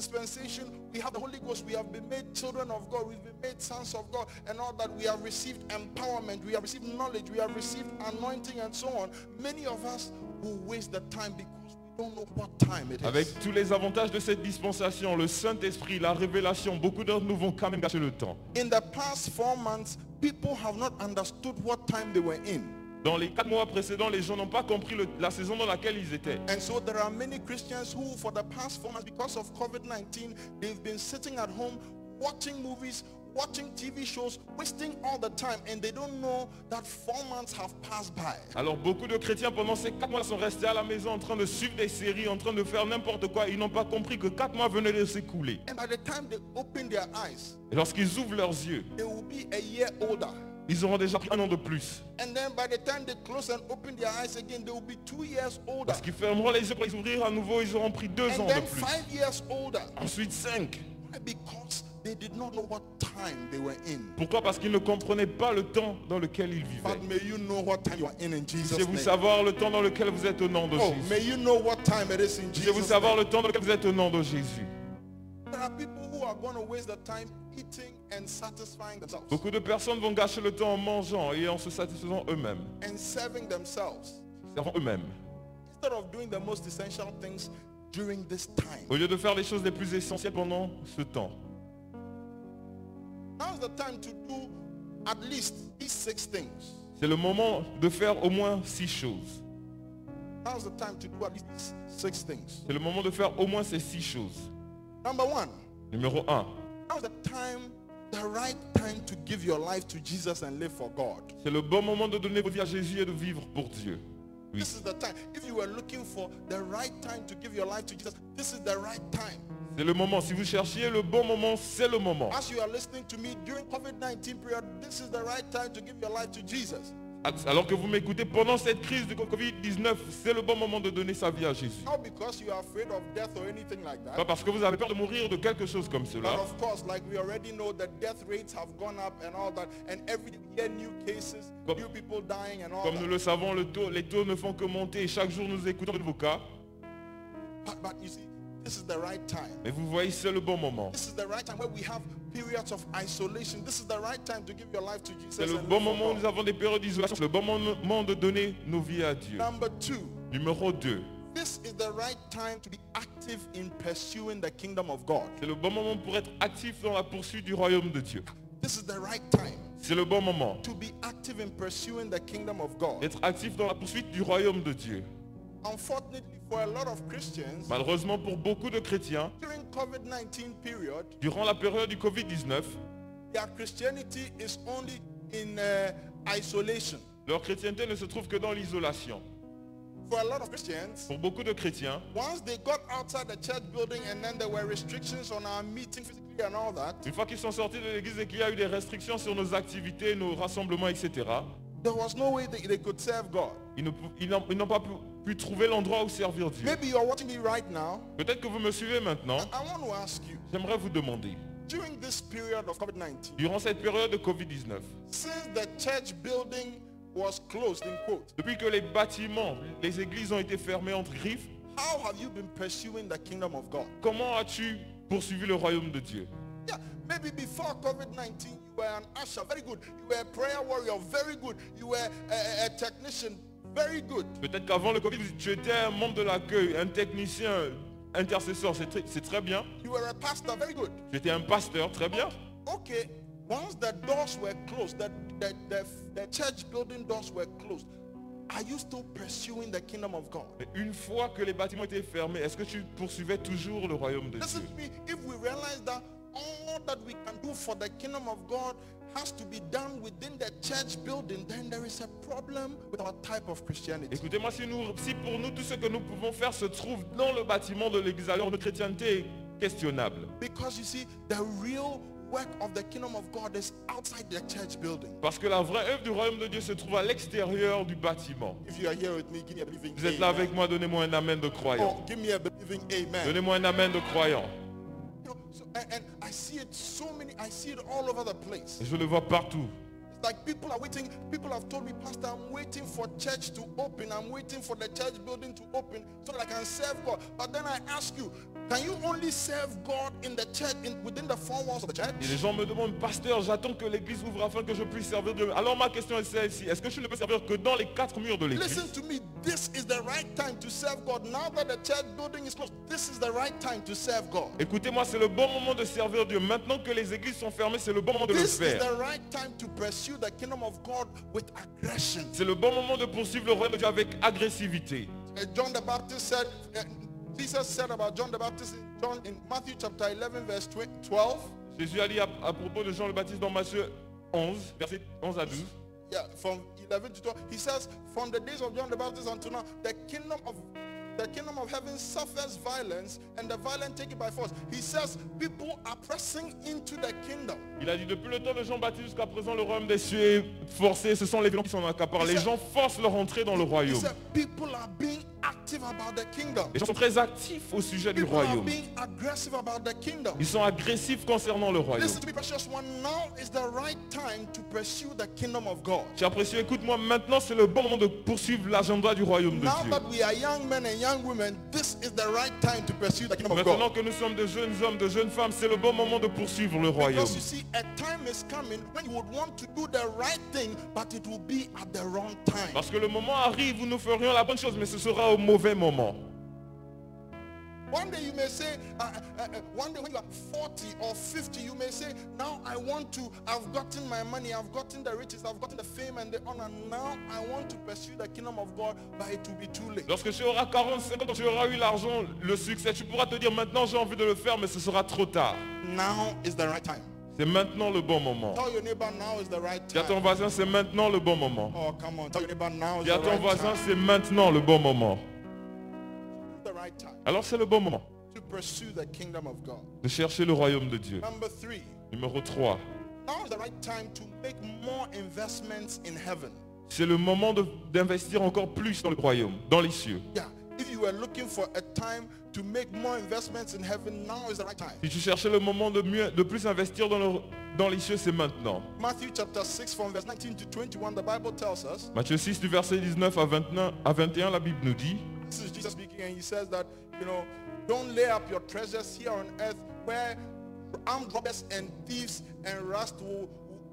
Speaker 4: dispensation we have the Holy Ghost, we have been made children of God, we've been made sons of God, and all that, we have received empowerment, we have received knowledge, we have received anointing and so on. Many of us will waste the time because we don't know what time it
Speaker 5: Avec
Speaker 4: is.
Speaker 5: tous les avantages de cette dispensation, le Saint-Esprit, la révélation, beaucoup d'entre nous vont quand même gâcher le temps.
Speaker 4: In the past 4 months, people have not understood what time they were in.
Speaker 5: Dans les 4 mois précédents, les gens n'ont pas compris la saison dans laquelle ils étaient.
Speaker 4: And so there are many Christians who, for the past 4 months, because of COVID-19, they've been sitting at home watching movies, watching TV shows, wasting all the time, and they don't know that 4 months have passed by.
Speaker 5: Alors beaucoup de chrétiens pendant ces 4 mois sont restés à la maison en train de suivre des séries, en train de faire n'importe quoi. Ils n'ont pas compris que 4 mois venaient de s'écouler.
Speaker 4: And by the time they open their eyes,
Speaker 5: Et lorsqu'ils ouvrent leurs yeux,
Speaker 4: they will be a year older.
Speaker 5: ils auront déjà pris 1 an de plus.
Speaker 4: And then by the time they close and open their eyes again, they will be 2 years older.
Speaker 5: Lorsqu'ils fermeront les yeux pour les ouvrir à nouveau, ils auront pris 2
Speaker 4: And
Speaker 5: ans de
Speaker 4: then
Speaker 5: plus.
Speaker 4: 5 years older.
Speaker 5: Ensuite 5.
Speaker 4: Why? Because they did not know what time they were in.
Speaker 5: Pourquoi? Parce qu'ils ne comprenaient pas le temps dans lequel ils vivaient.
Speaker 4: But may you know what time you are in Jesus'
Speaker 5: Puissiez-vous
Speaker 4: name.
Speaker 5: savoir le temps dans lequel vous êtes au nom de
Speaker 4: Oh,
Speaker 5: Jésus.
Speaker 4: may you know what time it is in
Speaker 5: Puissiez-vous
Speaker 4: Jesus'
Speaker 5: savoir
Speaker 4: name.
Speaker 5: le temps dans lequel vous êtes au nom de Jésus.
Speaker 4: There are people who are going to waste the time eating and satisfying themselves
Speaker 5: Beaucoup de personnes vont gâcher le temps en mangeant et en se satisfaisant eux-mêmes.
Speaker 4: and serving themselves
Speaker 5: Servant eux-mêmes.
Speaker 4: instead of doing the most essential things during this time.
Speaker 5: Au lieu de faire les choses les plus essentielles pendant ce temps.
Speaker 4: Now's the time to do at least these 6 things.
Speaker 5: C'est le moment de faire au moins 6 choses.
Speaker 4: Now's the time to do at least these 6 things.
Speaker 5: C'est le moment de faire au moins ces 6 choses.
Speaker 4: Number 1,
Speaker 5: Numéro 1.
Speaker 4: now's the right time to give your life to Jesus and live for God.
Speaker 5: C'est le bon moment de donner votre vie à Jésus et de vivre pour Dieu. Oui.
Speaker 4: This is the time. If you were looking for the right time to give your life to Jesus, this is the right time.
Speaker 5: C'est le moment. Si vous cherchiez le bon moment, c'est le moment.
Speaker 4: As you are listening to me during COVID-19 period, this is the right time to give your life to Jesus.
Speaker 5: Alors que vous m'écoutez pendant cette crise de Covid-19, c'est le bon moment de donner sa vie à Jésus.
Speaker 4: Not because you are afraid of death or anything like
Speaker 5: Pas
Speaker 4: that.
Speaker 5: parce que vous avez peur de mourir de quelque chose comme
Speaker 4: But
Speaker 5: cela.
Speaker 4: of course, like we already know, the death rates have gone up and all that. And every day we hear new cases,
Speaker 5: Comme-
Speaker 4: new people dying and all
Speaker 5: Comme nous
Speaker 4: that.
Speaker 5: le savons, les taux ne font que monter et chaque jour nous écoutons de nouveaux cas.
Speaker 4: But you see, this is the right time.
Speaker 5: Mais vous voyez, c'est le bon moment.
Speaker 4: This is the right time where we have periods of isolation. This is the right time to give your life to Jesus.
Speaker 5: C'est le
Speaker 4: and
Speaker 5: bon
Speaker 4: live for
Speaker 5: moment où
Speaker 4: God.
Speaker 5: nous avons des périodes d'isolation. C'est le bon moment de donner nos vies à Dieu.
Speaker 4: Number 2,
Speaker 5: Numéro 2.
Speaker 4: this is the right time to be active in pursuing the kingdom of God.
Speaker 5: C'est le bon moment pour être actif dans la poursuite du royaume de Dieu.
Speaker 4: This is the right time
Speaker 5: C'est le bon moment
Speaker 4: to be active in pursuing the kingdom of God.
Speaker 5: d'être actif dans la poursuite du royaume de Dieu.
Speaker 4: Unfortunately, for a lot of Christians,
Speaker 5: Malheureusement pour beaucoup de chrétiens,
Speaker 4: during COVID-19 period,
Speaker 5: durant la période du Covid-19,
Speaker 4: their Christianity is only in isolation.
Speaker 5: leur chrétienté ne se trouve que dans l'isolation.
Speaker 4: For a lot of Christians,
Speaker 5: Pour beaucoup de chrétiens,
Speaker 4: once they got outside the church building and then there were restrictions on our meeting physically and all that,
Speaker 5: une fois qu'ils sont sortis de l'église et qu'il y a eu des restrictions sur nos activités, nos rassemblements, etc.,
Speaker 4: there was no way they could serve God.
Speaker 5: ils n'ont pas pu trouver l'endroit où servir Dieu.
Speaker 4: Maybe you are watching me right now.
Speaker 5: Peut-être que vous me suivez maintenant.
Speaker 4: I want to ask you,
Speaker 5: J'aimerais vous demander,
Speaker 4: during this period of COVID-19,
Speaker 5: Durant cette période de Covid-19,
Speaker 4: since the church building was closed, in quote,
Speaker 5: depuis que les bâtiments, les églises ont été fermées entre griffes,
Speaker 4: how have you been pursuing the kingdom of God?
Speaker 5: comment as-tu poursuivi le royaume de Dieu?
Speaker 4: Yeah, maybe before COVID-19, you were an usher, very good. You were a prayer warrior, very good. You were a technician, very good.
Speaker 5: Peut-être qu'avant le Covid, tu étais un membre de l'accueil, un technicien, intercesseur, c'est très bien.
Speaker 4: You were a pastor, very good.
Speaker 5: Tu étais un pasteur, très bien.
Speaker 4: Okay, once the doors were closed, the church building doors were closed, are you still pursuing the kingdom of God?
Speaker 5: Mais une fois que les bâtiments étaient fermés, est-ce que tu poursuivais toujours le royaume de
Speaker 4: Listen
Speaker 5: Dieu?
Speaker 4: to me, if we realize that all that we can do for the kingdom of God has to be done within the church building, then there is a problem with our type of Christianity.
Speaker 5: Écoutez-moi, si pour nous tout ce que nous pouvons faire se trouve dans le bâtiment de l'église, alors notre chrétienté est questionnable.
Speaker 4: Because you see, the real work of the kingdom of God is outside the church building.
Speaker 5: Parce que la vraie œuvre du royaume de Dieu se trouve à l'extérieur du bâtiment.
Speaker 4: If you are here with me, give me a believing
Speaker 5: Vous êtes là
Speaker 4: amen.
Speaker 5: avec moi, donnez-moi un amen de croyant.
Speaker 4: Oh, give me a believing amen.
Speaker 5: Donnez-moi un amen de croyant.
Speaker 4: You know, and I see it I see it all over the place.
Speaker 5: Et je le vois partout.
Speaker 4: It's like people are waiting. People have told me, Pastor, I'm waiting for church to open. I'm waiting for the church building to open so that I can serve God. But then I ask you, can you only serve God in the church, within the four walls of the church?
Speaker 5: Et les gens me demandent, pasteur, j'attends que l'église ouvre afin que je puisse servir Dieu. Alors ma question est celle-ci, est-ce que je ne peux servir que dans les quatre murs de l'église?
Speaker 4: Listen to me, this is the right time to serve God. Now that the church building is closed, this is the right time to serve God.
Speaker 5: Écoutez-moi, c'est le bon moment de servir Dieu. Maintenant que les églises sont fermées, c'est le bon moment de le
Speaker 4: This is
Speaker 5: faire.
Speaker 4: the right time to pursue the kingdom of God with aggression.
Speaker 5: C'est le bon moment de poursuivre le royaume de Dieu avec agressivité.
Speaker 4: John the Baptist said, Jesus said about John the Baptist in Matthew chapter 11 verse 12.
Speaker 5: Jésus a dit à propos de Jean le Baptiste dans Matthieu 11, versets 11 à 12.
Speaker 4: Yeah, from 11 to 12. He says, from the days of John the Baptist until now, the kingdom of heaven suffers violence, and the violent take it by force. He says, people are pressing into the kingdom.
Speaker 5: Il a dit, depuis le temps de Jean-Baptiste jusqu'à présent, le royaume des cieux est forcé. Ce sont les violents qui s'en accaparent. Les gens forcent leur entrée dans le
Speaker 4: He
Speaker 5: royaume.
Speaker 4: said, people are being active about the kingdom.
Speaker 5: Les gens sont très actifs au sujet du
Speaker 4: People are
Speaker 5: royaume.
Speaker 4: being aggressive about the kingdom.
Speaker 5: Ils sont agressifs concernant le royaume.
Speaker 4: Listen to me, precious one. Now is the right time to pursue the kingdom of God.
Speaker 5: Cher précieux, écoute-moi, maintenant c'est le bon moment de poursuivre l'agenda du royaume de
Speaker 4: Now
Speaker 5: Dieu.
Speaker 4: that we are young men and young women, this is the right time to pursue the kingdom of
Speaker 5: Maintenant
Speaker 4: God.
Speaker 5: que nous sommes de jeunes hommes, de jeunes femmes, c'est le bon moment de poursuivre le royaume.
Speaker 4: Because you see, a time is coming when you would want to do the right thing, but it will be at the wrong time.
Speaker 5: Parce que le moment arrive où nous ferions la bonne chose, mais ce sera au mauvais moment.
Speaker 4: One day you may say, one day when you are 40 or 50, you may say, now I've gotten my money, I've gotten the riches, I've gotten the fame and the honor. Now I want to pursue the kingdom of God, but it will be too late.
Speaker 5: Lorsque tu auras 40, 50 ans, tu auras eu l'argent, le succès, tu pourras te dire maintenant j'ai envie de le faire, mais ce sera trop tard.
Speaker 4: Now is the right time.
Speaker 5: C'est maintenant le bon moment.
Speaker 4: Tell your neighbor, now is the right
Speaker 5: Dis à ton
Speaker 4: time.
Speaker 5: voisin, c'est maintenant le bon moment.
Speaker 4: Oh, come on. Tell your neighbor, now is
Speaker 5: Dis à
Speaker 4: the
Speaker 5: ton
Speaker 4: right
Speaker 5: voisin,
Speaker 4: time.
Speaker 5: c'est maintenant le bon moment.
Speaker 4: The right time
Speaker 5: Alors c'est le bon moment
Speaker 4: to pursue the kingdom of God.
Speaker 5: de chercher le royaume de Dieu.
Speaker 4: Number 3.
Speaker 5: Numéro 3.
Speaker 4: Now is the right time to make more investments in heaven.
Speaker 5: C'est le moment d'investir encore plus dans le royaume, dans les cieux.
Speaker 4: Yeah. If you were looking for a time to make more investments in heaven, now is the right time.
Speaker 5: Si tu cherchais le moment de plus investir dans les cieux, c'est maintenant.
Speaker 4: Matthew chapter 6 from verse 19 to 21, the Bible tells us,
Speaker 5: Matthieu 6 du verset 19 à 21, la Bible nous dit,
Speaker 4: this is Jesus speaking, and he says that, don't lay up your treasures here on earth where armed robbers and thieves and rust will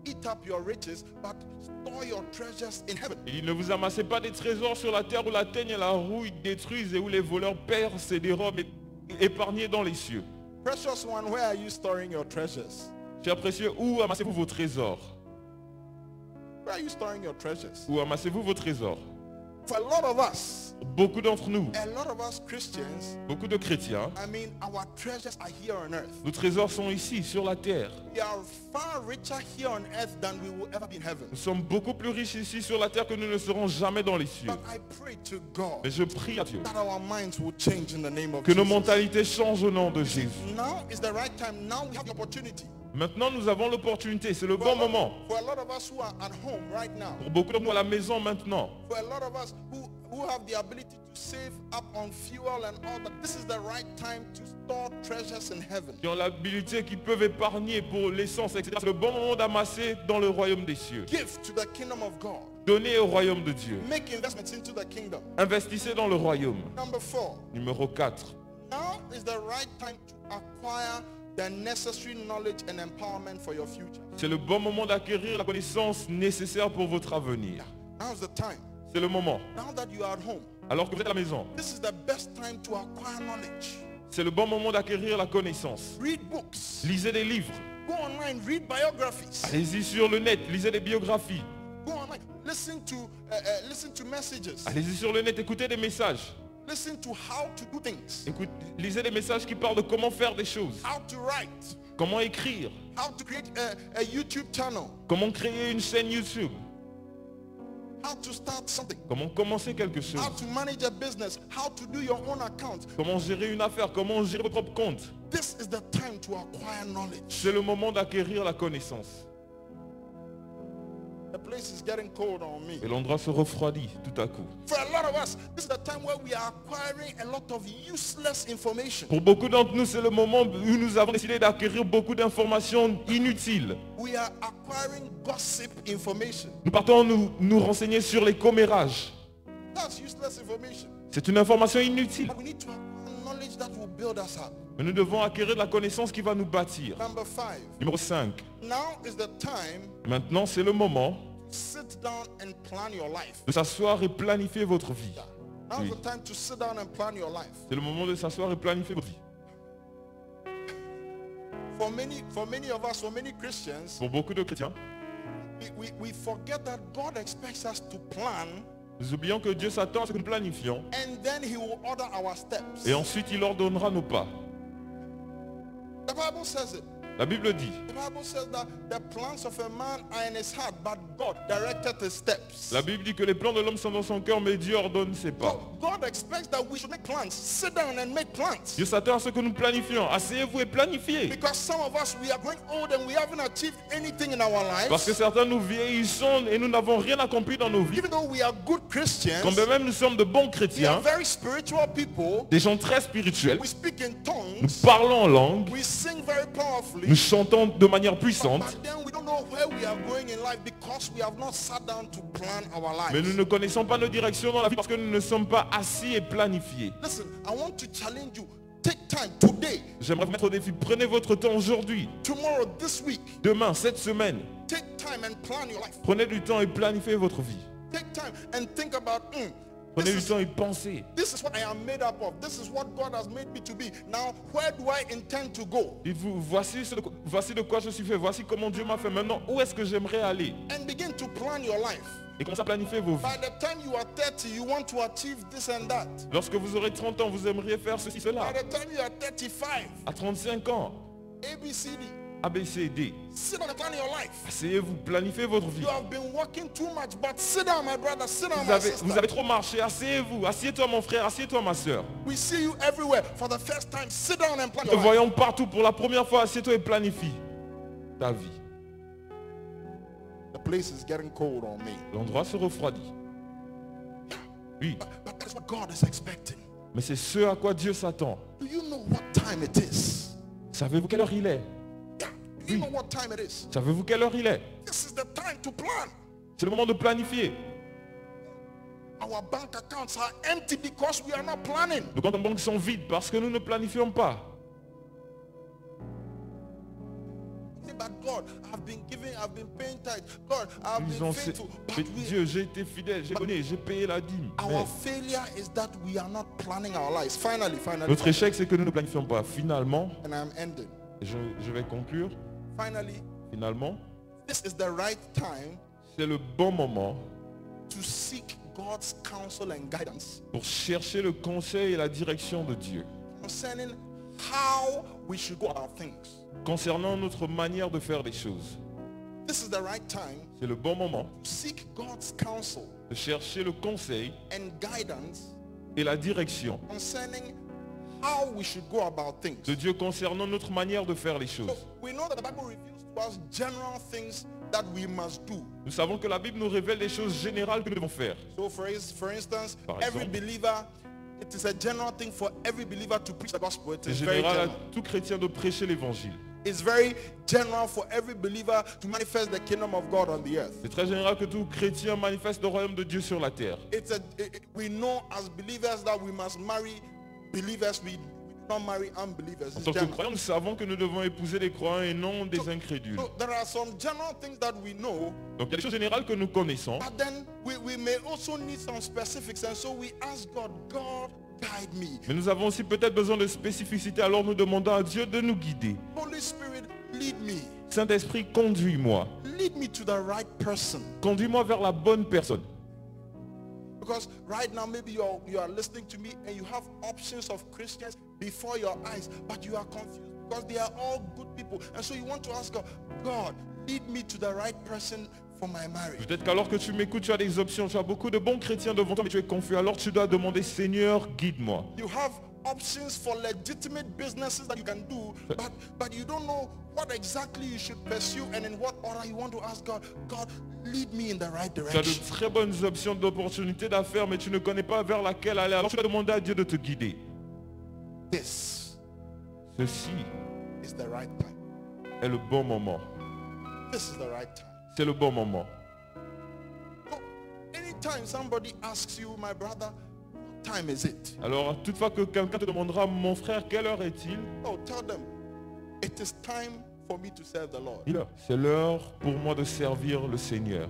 Speaker 4: eat up your riches, but store your treasures in heaven.
Speaker 5: il ne vous amassez pas des trésors sur la terre où la teigne et la rouille détruisent et où les voleurs percent et dérobent, épargnés dans les cieux.
Speaker 4: Precious one, where are you storing your treasures?
Speaker 5: Chers précieux, où amassez-vous vos trésors?
Speaker 4: Where are you storing your treasures?
Speaker 5: Où amassez-vous vos trésors?
Speaker 4: For a lot of us,
Speaker 5: Beaucoup d'entre nous,
Speaker 4: a lot of us Christians,
Speaker 5: beaucoup de chrétiens,
Speaker 4: our treasures are here on earth.
Speaker 5: nos trésors sont ici, sur la terre.
Speaker 4: We are far richer here on earth than we will ever be in heaven.
Speaker 5: Nous sommes beaucoup plus riches ici sur la terre que nous ne serons jamais dans les cieux.
Speaker 4: But I pray to God
Speaker 5: Mais je prie à Dieu
Speaker 4: that our minds will change in the name of
Speaker 5: que nos
Speaker 4: Jesus.
Speaker 5: mentalités changent au nom de Jésus.
Speaker 4: Now is the right time. Now we have the opportunity.
Speaker 5: Maintenant, nous avons l'opportunité, c'est le bon moment.
Speaker 4: For a lot of us who are at home right now,
Speaker 5: Pour beaucoup de nous à la maison maintenant,
Speaker 4: for a lot of us who have the ability to save up on fuel and all that, this is the right time to store treasures in heaven.
Speaker 5: qui ont l'habilité, qui peuvent épargner pour l'essence, etc. C'est le bon moment d'amasser dans le royaume des cieux.
Speaker 4: Give to the kingdom of God.
Speaker 5: Donnez au royaume de Dieu.
Speaker 4: Make investments into the kingdom.
Speaker 5: Investissez dans le royaume.
Speaker 4: Number 4.
Speaker 5: Numéro 4.
Speaker 4: Now is the right time to acquire the necessary knowledge and empowerment for your future.
Speaker 5: C'est le bon moment d'acquérir la connaissance nécessaire pour votre avenir.
Speaker 4: Now's the time.
Speaker 5: C'est le moment.
Speaker 4: Now that you are at home,
Speaker 5: Alors que vous êtes à la maison,
Speaker 4: this is the best time to acquire knowledge.
Speaker 5: c'est le bon moment d'acquérir la connaissance.
Speaker 4: Read books.
Speaker 5: Lisez des livres.
Speaker 4: Go online, read biographies.
Speaker 5: Allez-y sur le net, lisez des biographies.
Speaker 4: Go online, listen to messages.
Speaker 5: Allez-y sur le net, écoutez des messages.
Speaker 4: Listen to how to do things.
Speaker 5: Lisez des messages qui parlent de comment faire des choses.
Speaker 4: How to write.
Speaker 5: Comment écrire.
Speaker 4: How to create a YouTube channel.
Speaker 5: Comment créer une chaîne YouTube.
Speaker 4: How to start something.
Speaker 5: Comment commencer quelque chose.
Speaker 4: How to manage a business. How to do your own account.
Speaker 5: Comment gérer une affaire. Comment gérer votre propre compte.
Speaker 4: This is the time to acquire knowledge.
Speaker 5: C'est le moment d'acquérir la connaissance.
Speaker 4: The place is getting cold on me.
Speaker 5: Et l'endroit se refroidit tout à coup.
Speaker 4: For a lot of us, this is the time where we are acquiring a lot of useless information.
Speaker 5: Pour beaucoup d'entre nous, c'est le moment où nous avons décidé d'acquérir beaucoup d'informations inutiles.
Speaker 4: We are acquiring gossip information.
Speaker 5: Nous partons nous renseigner sur les commérages.
Speaker 4: That's useless information.
Speaker 5: C'est une information inutile.
Speaker 4: But we need to acquire knowledge that will build us up.
Speaker 5: Mais nous devons acquérir de la connaissance qui va nous bâtir.
Speaker 4: Number 5.
Speaker 5: Numéro 5.
Speaker 4: Now is the time
Speaker 5: Maintenant, c'est le moment
Speaker 4: to sit down and plan your life.
Speaker 5: de s'asseoir et planifier votre vie.
Speaker 4: Now is
Speaker 5: Oui.
Speaker 4: the time to sit down and plan your life.
Speaker 5: C'est le moment de s'asseoir et planifier votre vie.
Speaker 4: For many of us, for many Christians,
Speaker 5: Pour beaucoup de chrétiens,
Speaker 4: we forget that God expects us to plan,
Speaker 5: nous oublions que Dieu s'attend à ce que nous planifions
Speaker 4: and then he will order our steps.
Speaker 5: et ensuite il ordonnera nos pas.
Speaker 4: The Bible says it.
Speaker 5: La Bible dit,
Speaker 4: The Bible says that the plans of a man are in his heart, but God directed his steps.
Speaker 5: la Bible dit que les plans de l'homme sont dans son cœur, mais Dieu ordonne ses pas.
Speaker 4: God expects that we should make plans. Sit down and make plans.
Speaker 5: Dieu s'attend à ce que nous planifions. Asseyez-vous et planifiez.
Speaker 4: Because some of us, we are growing old and we haven't achieved anything in our
Speaker 5: Parce que
Speaker 4: lives.
Speaker 5: certains nous vieillissons et nous n'avons rien accompli dans nos vies.
Speaker 4: Even though we are good Christians,
Speaker 5: Quand bien même nous sommes de bons
Speaker 4: we are
Speaker 5: chrétiens,
Speaker 4: very spiritual people.
Speaker 5: des gens très spirituels,
Speaker 4: We speak in
Speaker 5: nous
Speaker 4: tongues.
Speaker 5: parlons en langue,
Speaker 4: We sing very powerfully.
Speaker 5: nous chantons de manière puissante,
Speaker 4: But then we don't know where we are going in life because we have not sat down to plan our
Speaker 5: mais nous
Speaker 4: lives.
Speaker 5: ne connaissons pas nos directions dans la vie parce que nous ne sommes pas assis et planifiés.
Speaker 4: Listen, I want to challenge you. Take time today,
Speaker 5: J'aimerais vous mettre au défi. Prenez votre temps aujourd'hui,
Speaker 4: tomorrow, this week.
Speaker 5: demain, cette semaine.
Speaker 4: Take time and plan your life.
Speaker 5: Prenez du temps et planifiez votre vie.
Speaker 4: Take time and think about,
Speaker 5: Prenez
Speaker 4: this
Speaker 5: du
Speaker 4: is,
Speaker 5: temps et pensez.
Speaker 4: this is what I am made up of. This is what God has made me to be. Now, where do I intend to go?
Speaker 5: Dites-vous, voici de quoi je suis fait, voici comment Dieu m'a fait. Maintenant, où est-ce que j'aimerais aller?
Speaker 4: And begin to plan your life.
Speaker 5: Et commencez à planifier vos vies.
Speaker 4: By the time you are 30, you want to achieve this and that.
Speaker 5: Lorsque vous aurez 30 ans, vous aimeriez faire ceci, cela.
Speaker 4: By the time you are 35,
Speaker 5: À 35 ans,
Speaker 4: ABCD.
Speaker 5: A, B, C, D.
Speaker 4: Sit down and plan your life.
Speaker 5: Asseyez-vous, planifiez votre vie.
Speaker 4: You have been working too much, but sit down, my brother, sit down, my sister.
Speaker 5: Vous avez trop marché, asseyez-vous. Assieds-toi mon frère, assieds-toi ma soeur.
Speaker 4: We see you everywhere. For the first time, sit down and plan
Speaker 5: Nous
Speaker 4: your life.
Speaker 5: voyons partout pour la première fois, assieds-toi et planifie ta vie.
Speaker 4: The place is getting cold on me.
Speaker 5: L'endroit se refroidit. Oui,
Speaker 4: But that's what God is expecting.
Speaker 5: mais c'est ce à quoi Dieu s'attend.
Speaker 4: Do you know what time it is?
Speaker 5: Savez-vous quelle heure il est?
Speaker 4: Yeah. Do you know what time it is?
Speaker 5: Savez-vous quelle heure il est?
Speaker 4: This is the time to plan.
Speaker 5: C'est le moment de planifier.
Speaker 4: Our bank accounts are empty because we are not planning.
Speaker 5: Nos comptes en banque sont vides parce que nous ne planifions pas.
Speaker 4: But God, I've been giving, I've been paying tithe. God, I've
Speaker 5: Ils
Speaker 4: been
Speaker 5: ont
Speaker 4: faithful.
Speaker 5: mais
Speaker 4: But
Speaker 5: Dieu, j'ai été fidèle, j'ai donné, j'ai payé la dîme. Mais
Speaker 4: our failure is that we are not planning our lives. Finally.
Speaker 5: notre échec, c'est que nous ne planifions pas. Finalement,
Speaker 4: And I'm ending.
Speaker 5: je vais conclure.
Speaker 4: Finally,
Speaker 5: Finalement,
Speaker 4: this is the right time
Speaker 5: c'est le bon moment
Speaker 4: to seek God's counsel and guidance
Speaker 5: pour chercher le conseil et la direction de Dieu
Speaker 4: concerning how we should go about things.
Speaker 5: concernant notre manière de faire les choses.
Speaker 4: This is the right time
Speaker 5: C'est le bon moment
Speaker 4: to seek God's counsel
Speaker 5: de chercher le conseil
Speaker 4: and guidance
Speaker 5: et la direction
Speaker 4: concerning how we should go about things.
Speaker 5: de Dieu concernant notre manière de faire les
Speaker 4: So
Speaker 5: choses.
Speaker 4: we know that the Bible reveals to us general things that we must do.
Speaker 5: Nous savons que la Bible nous révèle des choses générales que nous devons faire.
Speaker 4: So for instance,
Speaker 5: Par
Speaker 4: every
Speaker 5: exemple.
Speaker 4: believer, it is a general thing for every believer to preach the gospel. It
Speaker 5: C'est
Speaker 4: is very
Speaker 5: général à
Speaker 4: general.
Speaker 5: tout chrétien de prêcher l'évangile.
Speaker 4: It's very general for every believer to manifest the kingdom of God on the earth.
Speaker 5: C'est très général que tout chrétien manifeste le royaume de Dieu sur la terre.
Speaker 4: We know as believers that we must marry believers. We do not marry unbelievers.
Speaker 5: En
Speaker 4: It's
Speaker 5: tant que
Speaker 4: general.
Speaker 5: croyants, nous savons que nous devons épouser les croyants et non des incrédules.
Speaker 4: So there are some general things that we know,
Speaker 5: Donc il y a des choses générales que nous connaissons,
Speaker 4: but then we may also need some specifics, and so we ask God, God, guide me.
Speaker 5: mais nous avons aussi peut-être besoin de spécificité, alors nous demandons à Dieu de nous guider.
Speaker 4: Holy Spirit, lead me.
Speaker 5: Saint-Esprit, conduis-moi.
Speaker 4: Lead me to the right person.
Speaker 5: Conduis-moi vers la bonne personne.
Speaker 4: Because right now maybe you are listening to me and you have options of Christians before your eyes, but you are confused because they are all good people. And so you want to ask God, God, lead me to the right person for my marriage.
Speaker 5: Peut-être qu'alors que tu m'écoutes, tu as des options. Tu as beaucoup de bons chrétiens devant toi, mais tu es confus. Alors tu dois demander, Seigneur, guide-moi.
Speaker 4: You have options for legitimate businesses that you can do, but you don't know what exactly you should pursue and in what order. You want to ask God, God, lead me in the right
Speaker 5: Tu as
Speaker 4: direction.
Speaker 5: de très bonnes options d'opportunités d'affaires, mais tu ne connais pas vers laquelle aller. Alors tu dois demander à Dieu de te guider.
Speaker 4: This
Speaker 5: Ceci
Speaker 4: is the right time.
Speaker 5: est le bon moment.
Speaker 4: This is the right time.
Speaker 5: C'est le bon moment.
Speaker 4: So, anytime somebody asks you, my brother, what time is it?
Speaker 5: Alors toutefois que quelqu'un te demandera, mon frère, quelle heure est-il?
Speaker 4: Oh, tell them, it is time for me to serve the Lord.
Speaker 5: Dis-leur, c'est l'heure pour moi de servir le Seigneur.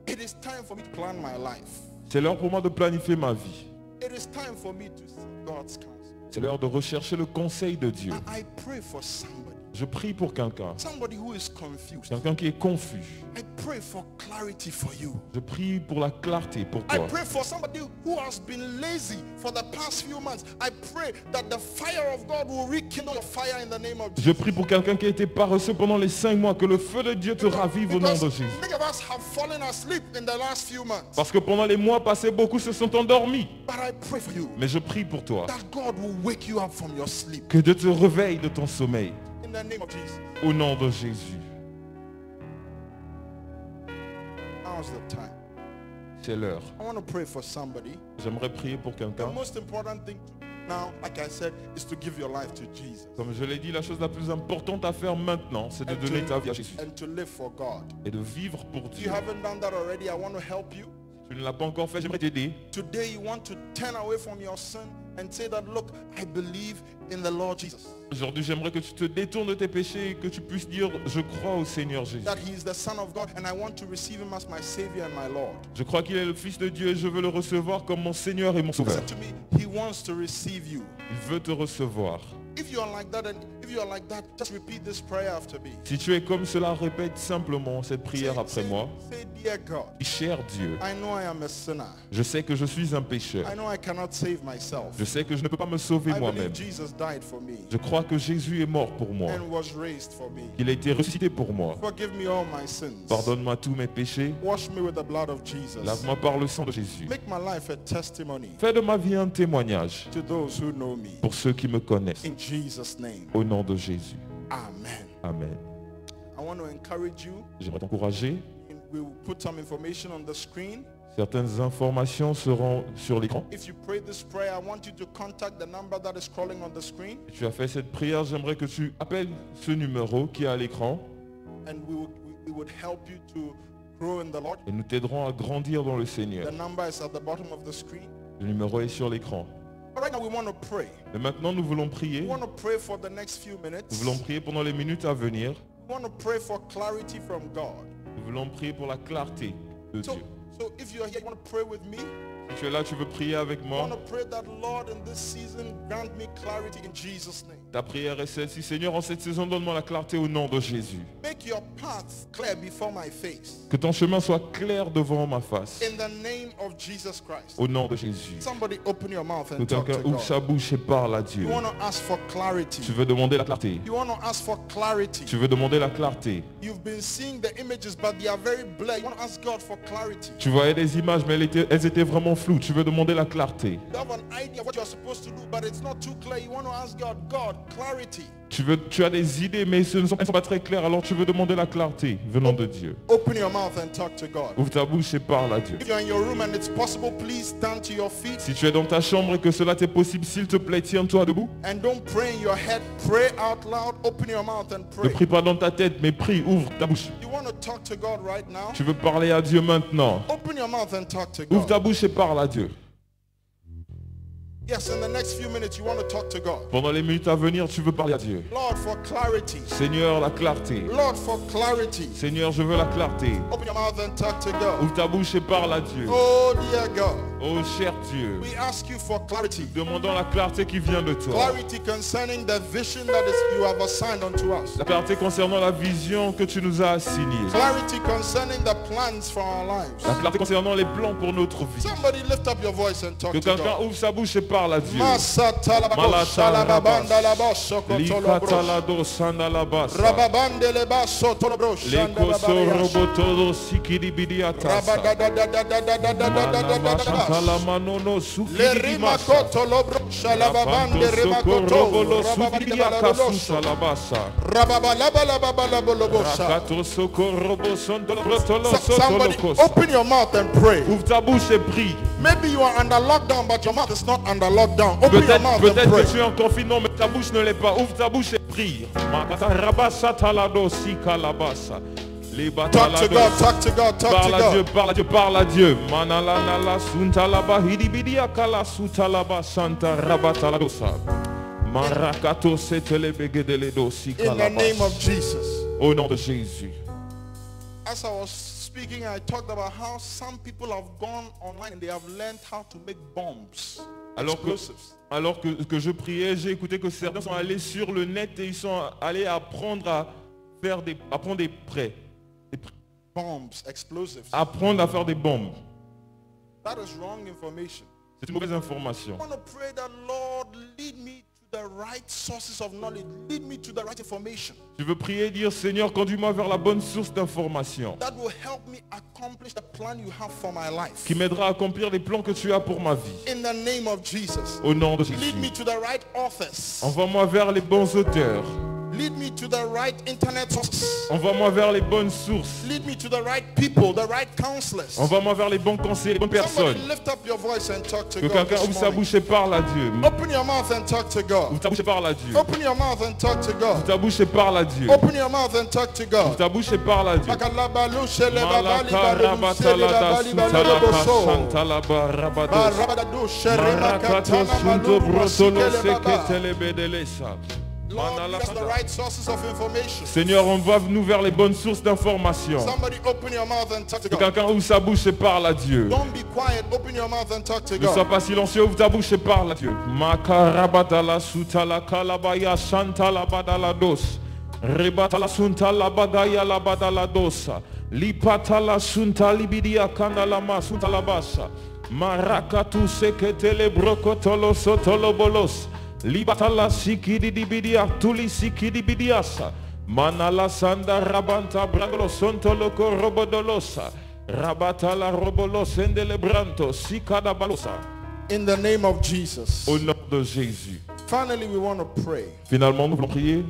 Speaker 4: It is time for me to plan my life.
Speaker 5: C'est l'heure pour moi de planifier ma vie.
Speaker 4: It is time for me to seek God's counsel.
Speaker 5: C'est l'heure de rechercher le conseil de Dieu.
Speaker 4: I pray for somebody.
Speaker 5: Je prie pour quelqu'un,
Speaker 4: Somebody who is confused.
Speaker 5: quelqu'un qui est confus.
Speaker 4: I pray for clarity for you.
Speaker 5: Je prie pour la clarté pour
Speaker 4: I
Speaker 5: toi.
Speaker 4: pray for somebody who has been lazy for the past few months. I pray that the fire of God will rekindle your fire in the name of
Speaker 5: Je
Speaker 4: Jesus.
Speaker 5: prie pour quelqu'un qui a été paresseux pendant les 5 mois, que le feu de Dieu te ravive au nom de
Speaker 4: Because
Speaker 5: Jésus.
Speaker 4: many of us have fallen asleep in the last few months.
Speaker 5: Parce que pendant les mois passés, beaucoup se sont endormis.
Speaker 4: But I pray for you
Speaker 5: Mais je prie pour toi,
Speaker 4: that God will wake you up from your sleep
Speaker 5: que Dieu te réveille de ton sommeil,
Speaker 4: in the name of Jesus.
Speaker 5: au nom de Jésus.
Speaker 4: Now's the time.
Speaker 5: C'est l'heure.
Speaker 4: I want to pray for somebody.
Speaker 5: J'aimerais prier pour
Speaker 4: The
Speaker 5: quelqu'un.
Speaker 4: most important thing to do now, like I said, is to give your life to Jesus
Speaker 5: Comme je l'ai dit, la chose la plus importante à faire maintenant, c'est de
Speaker 4: And
Speaker 5: donner
Speaker 4: to-
Speaker 5: ta vie à Jésus
Speaker 4: and to live for God.
Speaker 5: et de vivre pour
Speaker 4: If you
Speaker 5: Dieu.
Speaker 4: haven't done that already, I want to help you.
Speaker 5: Tu ne l'as pas encore fait, j'aimerais t'aider.
Speaker 4: Today you want to turn away from your sin and say that, look, I believe in the Lord Jesus.
Speaker 5: Aujourd'hui, j'aimerais que tu te détournes de tes péchés et que tu puisses dire, je crois au Seigneur Jésus.
Speaker 4: That he is the Son of God and I want to receive him as my Savior and my Lord.
Speaker 5: Je crois qu'il est le Fils de Dieu et je veux le recevoir comme mon Seigneur et mon Sauveur.
Speaker 4: Listen to me, he wants to receive you.
Speaker 5: Il veut te recevoir.
Speaker 4: If you are like that, and if you are like that, just repeat this prayer after me.
Speaker 5: Si tu es comme cela, répète simplement cette prière après moi.
Speaker 4: Say, dear God,
Speaker 5: Cher Dieu,
Speaker 4: I know I am a sinner.
Speaker 5: je sais que je suis un pécheur.
Speaker 4: I know I cannot save myself.
Speaker 5: Je sais que je ne peux pas me sauver
Speaker 4: I
Speaker 5: moi-même.
Speaker 4: believe Jesus died for me
Speaker 5: Je crois que Jésus est mort pour moi.
Speaker 4: and was raised for me.
Speaker 5: Il a été ressuscité pour moi.
Speaker 4: Forgive me all my sins.
Speaker 5: Pardonne-moi tous mes péchés.
Speaker 4: Wash me with the blood of Jesus.
Speaker 5: Lave-moi par le sang de Jésus.
Speaker 4: Make my life a testimony
Speaker 5: Fais de ma vie un témoignage
Speaker 4: to those who know me.
Speaker 5: pour ceux qui me connaissent.
Speaker 4: In Jesus' name,
Speaker 5: Au nom de Jésus.
Speaker 4: amen.
Speaker 5: Amen.
Speaker 4: I want to encourage you.
Speaker 5: J'aimerais t'encourager.
Speaker 4: We will put some information on the screen.
Speaker 5: Certaines informations seront sur l'écran.
Speaker 4: If you pray this prayer, I want you to contact the number that is scrolling on the screen,
Speaker 5: Si tu as fait cette prière, j'aimerais que tu appelles ce numéro qui est à l'écran
Speaker 4: and we would help you to grow in the Lord.
Speaker 5: et nous t'aiderons à grandir dans le Seigneur.
Speaker 4: The number is at the bottom of the screen.
Speaker 5: Le numéro est sur l'écran.
Speaker 4: But right now we want to pray.
Speaker 5: Et maintenant, nous voulons prier.
Speaker 4: We want to pray for the next few
Speaker 5: Nous
Speaker 4: minutes.
Speaker 5: voulons prier pendant les minutes à venir.
Speaker 4: We want to pray for clarity from God.
Speaker 5: Nous voulons prier pour la clarté de
Speaker 4: So,
Speaker 5: Dieu.
Speaker 4: so if you're here, you want to pray with me.
Speaker 5: Si tu es là, tu veux prier avec
Speaker 4: I
Speaker 5: moi.
Speaker 4: want to pray that, Lord, in this season, grant me clarity in Jesus' name.
Speaker 5: Ta prière est celle-ci. Seigneur, en cette saison, donne-moi la clarté au nom de Jésus.
Speaker 4: Make your path clear before my face.
Speaker 5: Que ton chemin soit clair devant ma face.
Speaker 4: In the name of Jesus Christ.
Speaker 5: Au nom de Jésus.
Speaker 4: Somebody open your mouth
Speaker 5: Que
Speaker 4: and talk
Speaker 5: quelqu'un
Speaker 4: to
Speaker 5: ouvre sa
Speaker 4: God.
Speaker 5: bouche et parle à Dieu.
Speaker 4: You want to ask for clarity.
Speaker 5: Tu veux demander la clarté.
Speaker 4: You want to ask for clarity.
Speaker 5: Tu veux demander la clarté.
Speaker 4: You've been seeing the images, but they are very blurred. You want to ask God for clarity.
Speaker 5: Tu voyais des images, mais elles étaient vraiment floues. Tu veux demander la clarté.
Speaker 4: You have an idea of what you're supposed to do, but it's not too clear. You want to ask God, God, clarity.
Speaker 5: Tu as des idées, mais elles ne sont pas très claires. Alors tu veux demander la clarté venant de Dieu.
Speaker 4: Open your mouth and talk to God.
Speaker 5: Ouvre ta bouche et parle à Dieu.
Speaker 4: If you're in your room and it's possible, please stand to your feet
Speaker 5: Si tu es dans ta chambre et que cela t'est possible, s'il te plaît, tiens-toi debout.
Speaker 4: and don't pray in your head. Pray out loud. Open your mouth and
Speaker 5: Ne
Speaker 4: pray.
Speaker 5: prie pas dans ta tête, mais prie, ouvre ta bouche.
Speaker 4: You want to talk to God right now?
Speaker 5: Tu veux parler à Dieu maintenant.
Speaker 4: Open your mouth and talk to
Speaker 5: Ouvre ta
Speaker 4: God.
Speaker 5: bouche et parle à Dieu.
Speaker 4: Yes, in the next few minutes, you want to talk to God.
Speaker 5: Pendant les minutes à venir, tu veux parler à Dieu.
Speaker 4: Lord, for clarity.
Speaker 5: Seigneur, la clarté.
Speaker 4: Lord, for clarity.
Speaker 5: Seigneur, je veux la clarté.
Speaker 4: Open your mouth and talk to God.
Speaker 5: Ouvre ta bouche et parle à Dieu.
Speaker 4: Oh, dear God.
Speaker 5: Oh, cher Dieu.
Speaker 4: We ask you for clarity.
Speaker 5: Demandons la clarté qui vient de toi.
Speaker 4: Clarity concerning the vision that you have assigned unto us.
Speaker 5: La clarté concernant la vision que tu nous as assignée.
Speaker 4: Clarity concerning the plans for our lives.
Speaker 5: La clarté concernant les plans pour notre vie.
Speaker 4: Somebody lift up your voice and talk
Speaker 5: Que
Speaker 4: to
Speaker 5: quelqu'un
Speaker 4: God.
Speaker 5: ouvre sa bouche et parle à Dieu. Likatalado sandalabas. Lekoso robotodo sikidibidiatasa. Manabashatala manono sukidimasa. Lapanto sokorobolo sukidiakasusalabasa. Rakato sokorobo sondolobotolo
Speaker 4: Somebody
Speaker 5: sotolokosa.
Speaker 4: open your mouth and pray.
Speaker 5: Ouvre ta bouche et prie.
Speaker 4: Maybe you are under lockdown, but your mouth is not under lockdown. Open your mouth and
Speaker 5: Peut-être
Speaker 4: pray.
Speaker 5: que tu es en confinement, mais ta bouche ne l'est pas. Ouvre ta bouche et prie.
Speaker 4: Talk to God, talk to God, talk to
Speaker 5: Parle à Dieu,
Speaker 4: God.
Speaker 5: parle à Dieu, parle à Dieu. Manalanala suntalaba hidibidia kala sutalaba santa rabataladosa. Marakato setelebegedeledo
Speaker 4: In the
Speaker 5: sikalabas.
Speaker 4: name of Jesus.
Speaker 5: Au nom de Jésus.
Speaker 4: As I was speaking, I talked about how some people have gone online and they have learned how to make bombs.
Speaker 5: Alors que je priais, j'ai écouté que certains sont allés sur le net et ils sont allés apprendre à faire apprendre des prêts.
Speaker 4: Bombs, explosives.
Speaker 5: Apprendre à faire des bombes.
Speaker 4: That is wrong information.
Speaker 5: C'est une mauvaise information.
Speaker 4: I want to pray that, Lord, lead me to the right sources of knowledge. Lead me to the right information.
Speaker 5: Je veux prier et dire, Seigneur, conduis-moi vers la bonne source d'information
Speaker 4: That will help me accomplish the plan you have for my life.
Speaker 5: qui m'aidera à accomplir les plans que tu as pour ma vie.
Speaker 4: In the name of Jesus.
Speaker 5: Au nom de
Speaker 4: Lead me
Speaker 5: Jésus.
Speaker 4: to the right authors.
Speaker 5: Envoie-moi vers les bons auteurs.
Speaker 4: Lead me to the right internet sources.
Speaker 5: Envoie-moi vers les bonnes sources.
Speaker 4: Lead me to the right people, the right counselors.
Speaker 5: Envoie-moi vers les bons conseillers, les bonnes personnes.
Speaker 4: Somebody lift up your voice and talk to
Speaker 5: Que
Speaker 4: God
Speaker 5: quelqu'un
Speaker 4: this
Speaker 5: ouvre sa
Speaker 4: morning.
Speaker 5: bouche et parle à Dieu.
Speaker 4: Open your mouth and talk to God.
Speaker 5: Ouvre ta bouche et parle à Dieu.
Speaker 4: Open your mouth and talk to
Speaker 5: Ouvre
Speaker 4: God.
Speaker 5: ta bouche et parle à Dieu.
Speaker 4: Open your mouth and talk to
Speaker 5: Ouvre
Speaker 4: God.
Speaker 5: ta bouche et parle à Dieu. Malaka
Speaker 4: Malaka
Speaker 5: rabatalada sutalaka santalaba rabados. Marakato sunto brotolo seketelebelesa.
Speaker 4: Lord, give us the right sources of information.
Speaker 5: Seigneur, envoie-nous vers les bonnes sources d'information.
Speaker 4: Somebody open your mouth and talk to
Speaker 5: Que
Speaker 4: God.
Speaker 5: quelqu'un ouvre sa bouche et parle à Dieu.
Speaker 4: Don't be quiet. Open your mouth and talk to
Speaker 5: Ne sois
Speaker 4: God.
Speaker 5: pas silencieux, ouvre ta bouche et parle à Dieu. Makarabadala sutala kalabaya santala badala dos. Rebatala suntala bagaya la badala dosa. Lipatala sunta libidia kanalama suntala basa. Marakatu seketele brokotolo sotolo bolos. Libatala sikidi dibidia tuli sikidi bidiasa. Manala sanda rabanta brangolo sontolo korobodolosa. Rabatala robolos endele branto sikada balosa.
Speaker 4: In the name of Jesus.
Speaker 5: Au nom de Jésus.
Speaker 4: Finally, we want to pray.
Speaker 5: Finalement, nous voulons prier.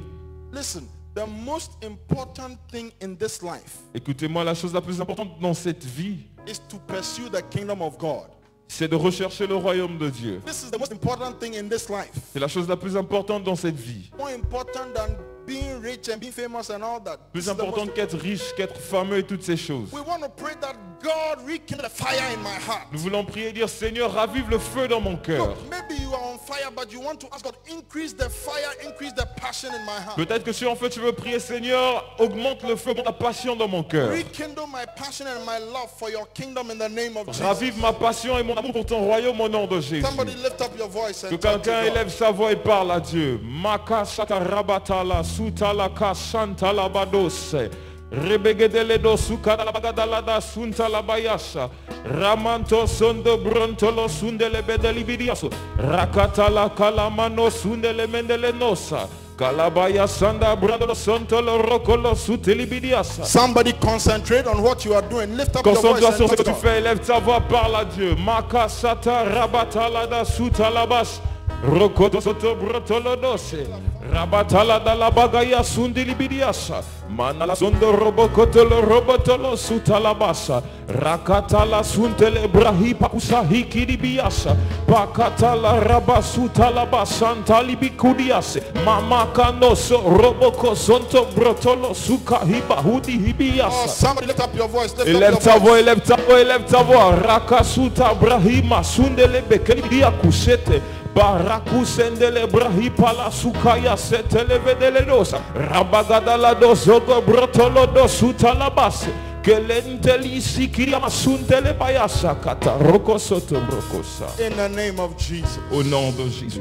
Speaker 4: Listen, the most important thing in this life
Speaker 5: Écoutez-moi, la chose la plus importante dans cette vie,
Speaker 4: is to pursue the kingdom of God.
Speaker 5: c'est de rechercher le royaume de Dieu.
Speaker 4: This is the most important thing in this life.
Speaker 5: C'est la chose la plus importante dans cette vie.
Speaker 4: More important than being rich and being famous and all that. This
Speaker 5: Plus
Speaker 4: is the most
Speaker 5: importante qu'être riche, qu'être fameux et toutes ces choses.
Speaker 4: We want to pray that God rekindle the fire in my heart.
Speaker 5: Nous voulons prier et dire, Seigneur, ravive le feu dans mon cœur.
Speaker 4: Look, maybe you are on fire, but you want to ask God, increase the fire, increase the passion in my heart.
Speaker 5: Peut-être que si en fait tu veux prier, Seigneur, augmente le feu, augmente la passion dans mon cœur.
Speaker 4: Rekindle my passion and my love for your kingdom in the name of Jesus.
Speaker 5: Ravive ma passion et mon amour pour ton royaume au nom de Jésus.
Speaker 4: Somebody lift up your voice
Speaker 5: Que
Speaker 4: and talk to
Speaker 5: quelqu'un
Speaker 4: God.
Speaker 5: élève sa voix et parle à Dieu. Makasata rabatala sutala kasanta la badose. Rebegedele do sukada la bagadala da sunta la bayasha. Ramanto sondo brontolo sundele bedeli bidiaso. Rakatala kalamano sundele mendele nosa. Kalabaya sanda brado sontolo rokolo suteli bidiasa.
Speaker 4: Somebody concentrate on what you are doing. Lift up your voice
Speaker 5: Concentre-toi
Speaker 4: and
Speaker 5: sur ce
Speaker 4: talk
Speaker 5: que
Speaker 4: to
Speaker 5: tu
Speaker 4: God.
Speaker 5: fais, élève ta voix, parle à Dieu. Makasata rabatalada sutalabas. Rokoto soto brotolo dose. Rabatala dalla bagaya sundilibidiasa. Manala sundo robokotolo robotolo sutalabasa. Rakatala suntele brahipa usahiki dibiasa. Pakatala rabasutalabasanta libikudiase. Mama kanoso roboko sonto brotolo sukahiba hudi
Speaker 4: Oh,
Speaker 5: hibiasa.
Speaker 4: somebody lift up your voice. Lift up
Speaker 5: Élève
Speaker 4: your
Speaker 5: ta voix,
Speaker 4: voice.
Speaker 5: élève ta voix, élève ta voix. Rakasuta brahima sundele bekelia kusete. Barakusendele brahipala sukaya setele vedele dosa. Rabagada la dosogo brotolo dosuta la base. Kelenteli sikia masuntele bayasa kata roko soto brokosa.
Speaker 4: In the name of Jesus.
Speaker 5: Au nom de Jésus.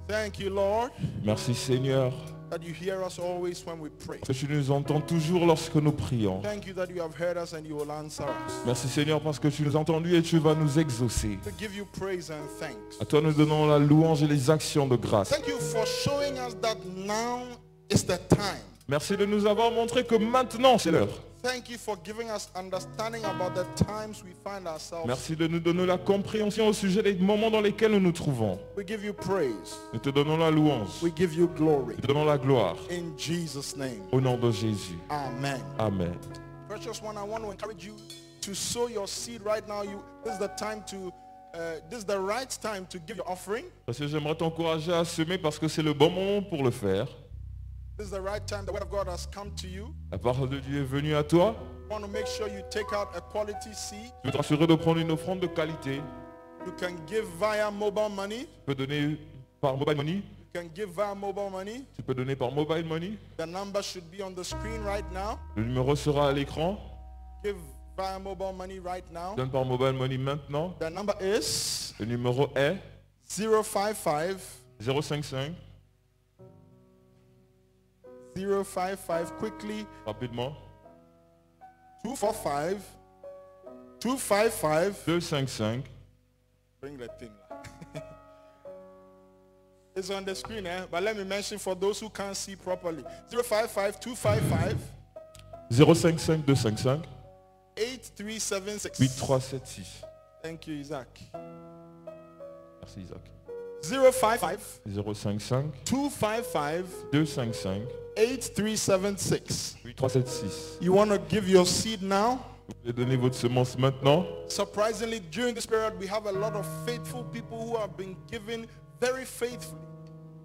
Speaker 4: Thank you, Lord,
Speaker 5: Merci Seigneur,
Speaker 4: that you hear us always when we pray.
Speaker 5: que tu nous entends toujours lorsque nous prions.
Speaker 4: Thank you that you have heard us and you will answer us.
Speaker 5: Merci Seigneur parce que tu nous as entendus et tu vas nous exaucer.
Speaker 4: We give you praise and thanks.
Speaker 5: À toi nous donnons la louange et les actions de grâce.
Speaker 4: Thank you for showing us that now is the time.
Speaker 5: Merci de nous avoir montré que maintenant c'est l'heure.
Speaker 4: Thank you for giving us understanding about the times we find ourselves.
Speaker 5: Merci de nous donner la compréhension au sujet des moments dans lesquels nous nous trouvons.
Speaker 4: We give you praise.
Speaker 5: Nous te donnons la louange.
Speaker 4: We give you glory.
Speaker 5: Nous te donnons la gloire.
Speaker 4: In Jesus' name.
Speaker 5: Au nom de Jésus.
Speaker 4: Amen.
Speaker 5: Amen.
Speaker 4: Precious one, I want to encourage you to sow your seed right now. This is the time to, this is the right time to give your offering.
Speaker 5: Parce que j'aimerais t'encourager à semer parce que c'est le bon moment pour le faire.
Speaker 4: This is the right time. The word of God has come to you.
Speaker 5: La parole de Dieu est venue à toi.
Speaker 4: You want to make sure you take out a quality seed.
Speaker 5: Tu veux t'assurer de prendre une offrande de qualité.
Speaker 4: You can give via mobile money.
Speaker 5: Tu peux donner par mobile money.
Speaker 4: You can give via mobile money.
Speaker 5: Tu peux donner par mobile money.
Speaker 4: The number should be on the screen right now.
Speaker 5: Le numéro sera à l'écran.
Speaker 4: Give via mobile money right now.
Speaker 5: Donne par mobile money maintenant.
Speaker 4: The number is
Speaker 5: Le numéro est
Speaker 4: 055
Speaker 5: 055.
Speaker 4: 055 quickly
Speaker 5: Rapidement.
Speaker 4: 245 255.
Speaker 5: 255.
Speaker 4: Bring the thing. It's on the screen, but let me mention for those who can't see properly. 055 255
Speaker 5: 055 255
Speaker 4: 8376.
Speaker 5: 8376.
Speaker 4: Thank you, Isaac.
Speaker 5: Merci Isaac.
Speaker 4: 055
Speaker 5: 055
Speaker 4: 255
Speaker 5: 255
Speaker 4: 8376.
Speaker 5: 8376.
Speaker 4: You want to give your seed now?
Speaker 5: Vous pouvez donner votre semence maintenant.
Speaker 4: Surprisingly, during this period, we have a lot of faithful people who have been giving very faithfully.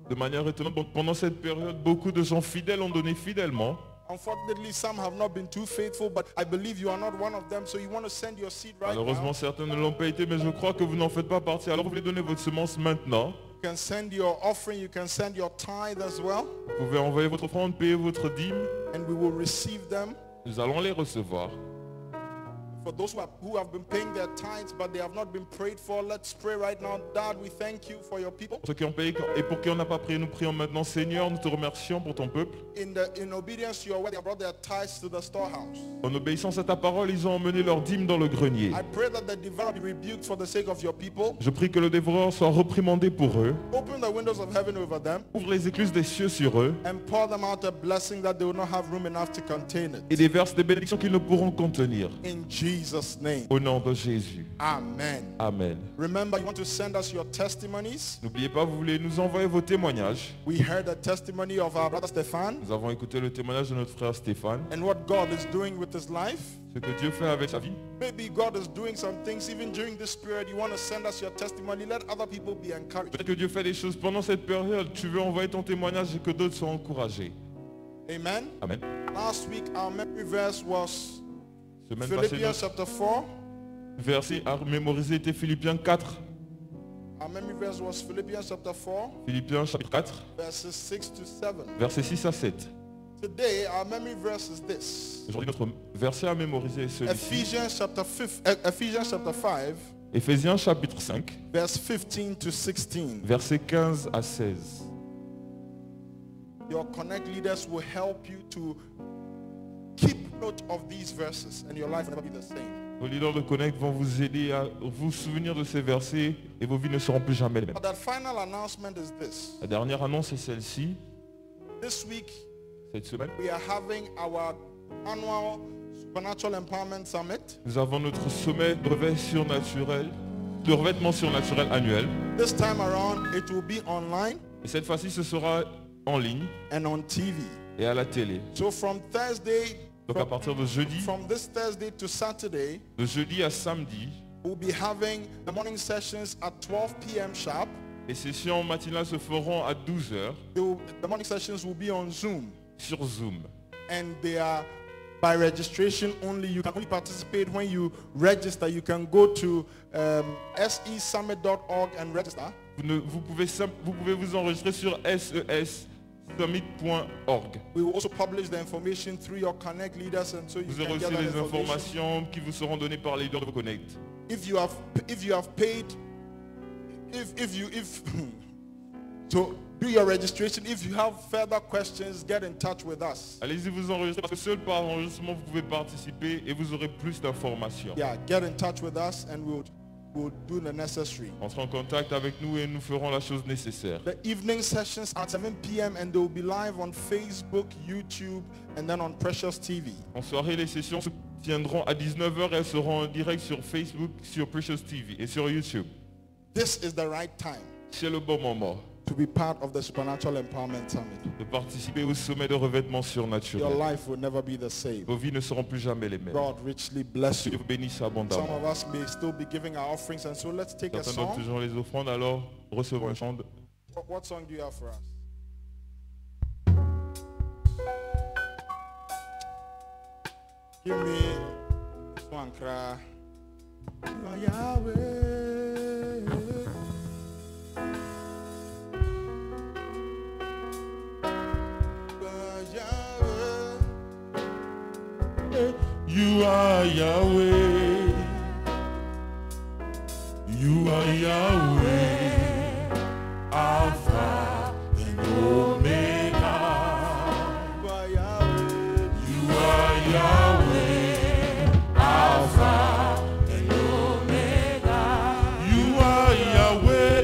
Speaker 5: De manière étonnante, donc pendant cette période, beaucoup de gens fidèles ont donné fidèlement.
Speaker 4: Unfortunately, some have not been too faithful, but I believe you are not one of them, so you want to send your seed right
Speaker 5: Malheureusement,
Speaker 4: now.
Speaker 5: certains ne l'ont pas été, mais je crois que vous n'en faites pas partie. Alors vous pouvez donner votre semence maintenant.
Speaker 4: You can send your offering, you can send your tithe as well,
Speaker 5: Vous pouvez envoyer votre offrande, payer votre dîme.
Speaker 4: and we will receive them.
Speaker 5: Nous allons les recevoir.
Speaker 4: For those who have been paying their tithes, but they have not been prayed for, let's pray right now. Dad, we thank you for your people.
Speaker 5: Pour ceux qui ont payé et pour qui on n'a pas prié, nous prions maintenant. Seigneur, nous te remercions pour ton peuple.
Speaker 4: In obedience to your word, they brought their tithes to the storehouse.
Speaker 5: En obéissance à ta parole, ils ont emmené leur dîme dans le grenier.
Speaker 4: I pray that the devourer be rebuked for the sake of your people.
Speaker 5: Je prie que le dévoreur soit reprimandé pour eux.
Speaker 4: Open the windows of heaven over them
Speaker 5: Ouvre les écluses des cieux sur eux
Speaker 4: and pour them out a blessing that they will not have room enough to contain
Speaker 5: et
Speaker 4: it.
Speaker 5: déverse des bénédictions qu'ils ne pourront contenir.
Speaker 4: In Jesus' name.
Speaker 5: Au nom de Jésus.
Speaker 4: Amen.
Speaker 5: Amen.
Speaker 4: Remember, you want to send us your testimonies.
Speaker 5: N'oubliez pas, vous voulez nous envoyer vos témoignages.
Speaker 4: We heard the testimony of our brother Stefan
Speaker 5: Nous avons écouté le témoignage de notre frère Stéphane.
Speaker 4: and what God is doing with his life.
Speaker 5: Ce que Dieu fait avec sa vie.
Speaker 4: Maybe God is doing some things even during this period. You want to send us your testimony. Let other people be encouraged.
Speaker 5: Peut-être que Dieu fait des choses pendant cette période. Tu veux envoyer ton témoignage et que d'autres soient encouragés.
Speaker 4: Amen.
Speaker 5: Amen.
Speaker 4: Last week, our memory verse was
Speaker 5: Semaine passée,
Speaker 4: Philippians
Speaker 5: notre
Speaker 4: chapter 4.
Speaker 5: verset à mémoriser était Philippiens 4.
Speaker 4: Our memory verse was Philippians chapter 4,
Speaker 5: Philippiens chapitre 4,
Speaker 4: verses 6 to 7.
Speaker 5: versets 6 à 7.
Speaker 4: Today, our memory verse is this.
Speaker 5: Aujourd'hui, notre verset à mémoriser est celui-ci.
Speaker 4: Ephesians chapter 5,
Speaker 5: Éphésiens chapitre 5,
Speaker 4: verse 15 to 16.
Speaker 5: versets 15 à 16.
Speaker 4: Your Connect leaders will help you to keep note of these verses and your life will never be the same.
Speaker 5: Vos leaders de Connect vont vous aider à vous souvenir de ces versets et vos vies ne seront plus jamais les mêmes.
Speaker 4: But that final announcement is this.
Speaker 5: La dernière annonce est celle-ci.
Speaker 4: This week,
Speaker 5: Cette semaine,
Speaker 4: we are having our annual Supernatural Empowerment Summit.
Speaker 5: nous avons notre sommet de revêtement surnaturel annuel.
Speaker 4: This time around, it will be online.
Speaker 5: Et cette fois-ci, ce sera en ligne
Speaker 4: and on TV.
Speaker 5: et à la télé.
Speaker 4: So from Thursday,
Speaker 5: Donc à partir de jeudi,
Speaker 4: from this Thursday to Saturday,
Speaker 5: de jeudi à samedi,
Speaker 4: we'll be having the morning sessions at 12 p.m. sharp.
Speaker 5: les sessions matinales se feront à 12h
Speaker 4: The morning sessions will be on Zoom,
Speaker 5: sur Zoom.
Speaker 4: and they are by registration only. You can only participate when you register. You can go to sesummit.org and register.
Speaker 5: Vous pouvez vous enregistrer sur sessummit.org.
Speaker 4: We will also publish the information through your Connect leaders, and so you
Speaker 5: Vous aurez
Speaker 4: can
Speaker 5: aussi
Speaker 4: get that
Speaker 5: les
Speaker 4: information.
Speaker 5: informations qui vous seront données par les leaders de Connect.
Speaker 4: If you have paid, so do your registration. If you have further questions, get in touch with us.
Speaker 5: Allez-y vous enregistrer parce que seul par enregistrement vous pouvez participer et vous aurez plus d'informations.
Speaker 4: Yeah, get in touch with us, and we'll do the necessary.
Speaker 5: Entrez en contact avec nous et nous ferons la chose nécessaire.
Speaker 4: The evening sessions at 7 p.m. and they will be live on Facebook, YouTube, and then on Precious TV.
Speaker 5: En soirée, les sessions se tiendront à 19h et elles seront en direct sur Facebook, sur Precious TV et sur YouTube.
Speaker 4: This is the right time
Speaker 5: C'est le bon moment
Speaker 4: to be part of the Supernatural Empowerment Summit.
Speaker 5: de participer au sommet de revêtement
Speaker 4: Your
Speaker 5: surnaturel.
Speaker 4: life will never be the same.
Speaker 5: Vos vies ne seront plus jamais les mêmes.
Speaker 4: God richly bless
Speaker 5: Dieu
Speaker 4: you.
Speaker 5: vous bénisse
Speaker 4: Some
Speaker 5: abondamment.
Speaker 4: of us may still be giving our offerings, and so let's take a
Speaker 5: Certains donnent
Speaker 4: song.
Speaker 5: toujours les offrandes, alors recevons un chant.
Speaker 4: What song do you have for us? Give me this one, cry. You are Yahweh.
Speaker 5: You are Yahweh. You are Yahweh. Alpha and Omega. You are Yahweh. Alpha and Omega. You are Yahweh.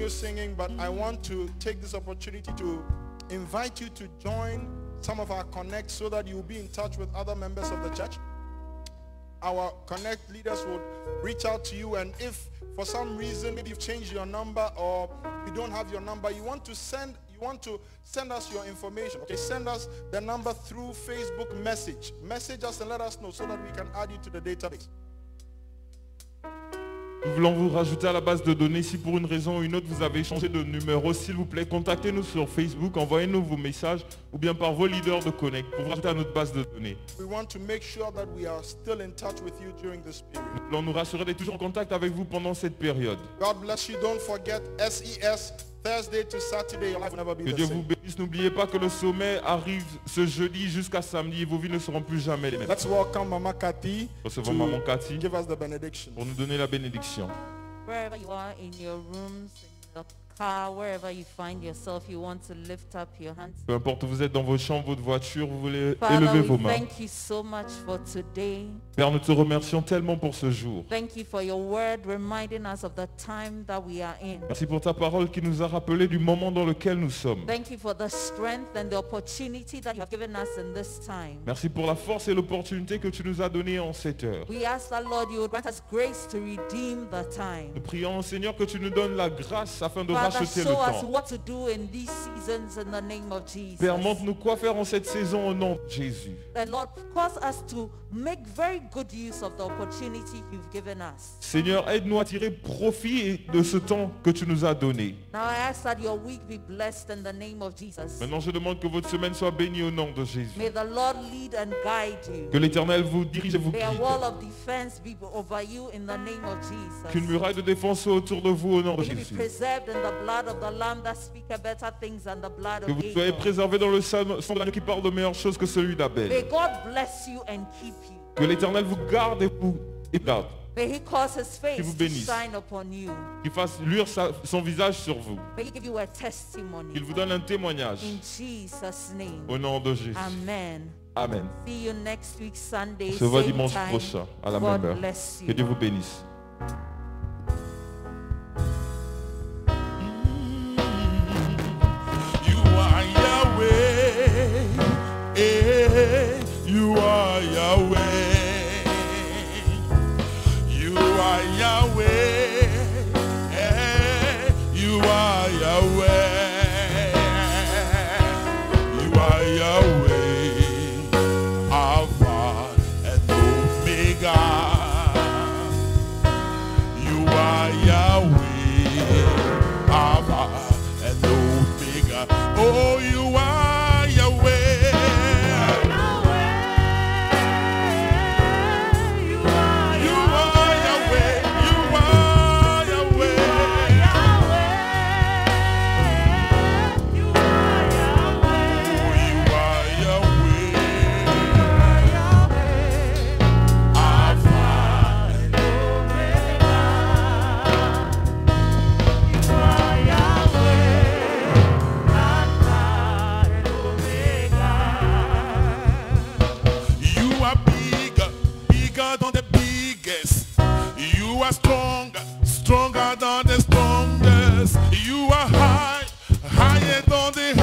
Speaker 4: Singing, but I want to take this opportunity to invite you to join some of our Connect so that you'll be in touch with other members of the church. Our Connect leaders would reach out to you, and if for some reason maybe you've changed your number or you don't have your number, you want to send us your information. Okay, send us the number through Facebook message. Message us and let us know so that we can add you to the database.
Speaker 5: Nous voulons vous rajouter à la base de données. Si pour une raison ou une autre vous avez changé de numéro, s'il vous plaît, contactez-nous sur Facebook, envoyez-nous vos messages ou bien par vos leaders de Connect pour vous rajouter à notre base de données.
Speaker 4: We want to make sure that we are still in touch with you during this period.
Speaker 5: Nous voulons nous rassurer d'être toujours en contact avec vous pendant cette période.
Speaker 4: God bless you. Don't forget SES, Thursday to Saturday. Your life will never be
Speaker 5: Que
Speaker 4: the
Speaker 5: Dieu vous
Speaker 4: same.
Speaker 5: bénisse. N'oubliez pas que le sommet arrive ce jeudi jusqu'à samedi et vos vies ne seront plus jamais les mêmes.
Speaker 4: Let's welcome Mama Cathy
Speaker 5: Recevons Maman Cathy
Speaker 4: give us the benediction.
Speaker 5: pour nous donner la bénédiction.
Speaker 6: Wherever you are, in your rooms, in your car, wherever you find yourself, you want to lift up your hands.
Speaker 5: Peu importe où vous êtes, dans vos chambres, votre voiture, vous voulez
Speaker 6: Father,
Speaker 5: élever
Speaker 6: we
Speaker 5: vos mains.
Speaker 6: thank you so much for today.
Speaker 5: Père, nous te remercions tellement pour ce jour.
Speaker 6: Thank you for your word reminding us of the time that we are in.
Speaker 5: Merci pour ta parole qui nous a rappelé du moment dans lequel nous sommes.
Speaker 6: Thank you for the strength and the opportunity that you have given us in this time.
Speaker 5: Merci pour la force et l'opportunité que tu nous as donnée en cette heure.
Speaker 6: We ask that, Lord, you would grant us grace to redeem the time.
Speaker 5: Nous prions, Seigneur, que tu nous donnes la grâce afin de
Speaker 6: Father,
Speaker 5: racheter le
Speaker 6: show us
Speaker 5: temps.
Speaker 6: what to do in these seasons in the name of Jesus.
Speaker 5: Père, montre-nous quoi faire en cette saison au nom de Jésus.
Speaker 6: And Lord, cause us to make very good use of the opportunity you've given us.
Speaker 5: Seigneur, aide-nous à tirer profit de ce temps que tu nous as donné.
Speaker 6: Now I ask that your week be blessed in the name of Jesus.
Speaker 5: Maintenant, je demande que votre semaine soit bénie au nom de Jésus.
Speaker 6: May the Lord lead and guide you.
Speaker 5: Que l'Éternel vous dirige et vous
Speaker 6: May a
Speaker 5: guide.
Speaker 6: wall of defense be over you in the name of
Speaker 5: Qu'une
Speaker 6: Jesus.
Speaker 5: muraille de défense soit autour de vous au nom de
Speaker 6: May you be
Speaker 5: Jésus.
Speaker 6: preserved in the blood of the Lamb that speaketh better things than the blood
Speaker 5: Que
Speaker 6: of
Speaker 5: vous soyez
Speaker 6: Abel.
Speaker 5: préservés dans le sang de l'agneau qui parle de meilleures choses que celui
Speaker 6: May
Speaker 5: d'Abel.
Speaker 6: God bless you and keep you.
Speaker 5: Que l'Éternel vous garde et vous garde.
Speaker 6: May he cause his face
Speaker 5: vous
Speaker 6: to
Speaker 5: bénisse.
Speaker 6: shine upon you.
Speaker 5: Qu'il fasse luire son visage sur vous.
Speaker 6: May he give you a testimony.
Speaker 5: Qu'il vous donne un témoignage.
Speaker 6: In Jesus' name.
Speaker 5: Au nom de Jésus.
Speaker 6: Amen.
Speaker 5: Amen.
Speaker 6: See you next week Sunday.
Speaker 5: On se voit
Speaker 6: same
Speaker 5: dimanche
Speaker 6: time.
Speaker 5: prochain à la
Speaker 6: God
Speaker 5: même heure.
Speaker 6: bless
Speaker 5: Que
Speaker 6: you.
Speaker 5: Dieu vous bénisse.
Speaker 7: You are Yahweh, you are Yahweh, you are Yahweh, you are Yahweh, you are Yahweh, Alpha and Omega, you are Yahweh, Alpha and Omega. Oh, you are Yahweh. You are Yahweh. You are Yahweh. Oh, you are Yahweh. Alpha and You are bigger, bigger than the biggest. You are stronger, stronger than the strongest. You are high, higher than the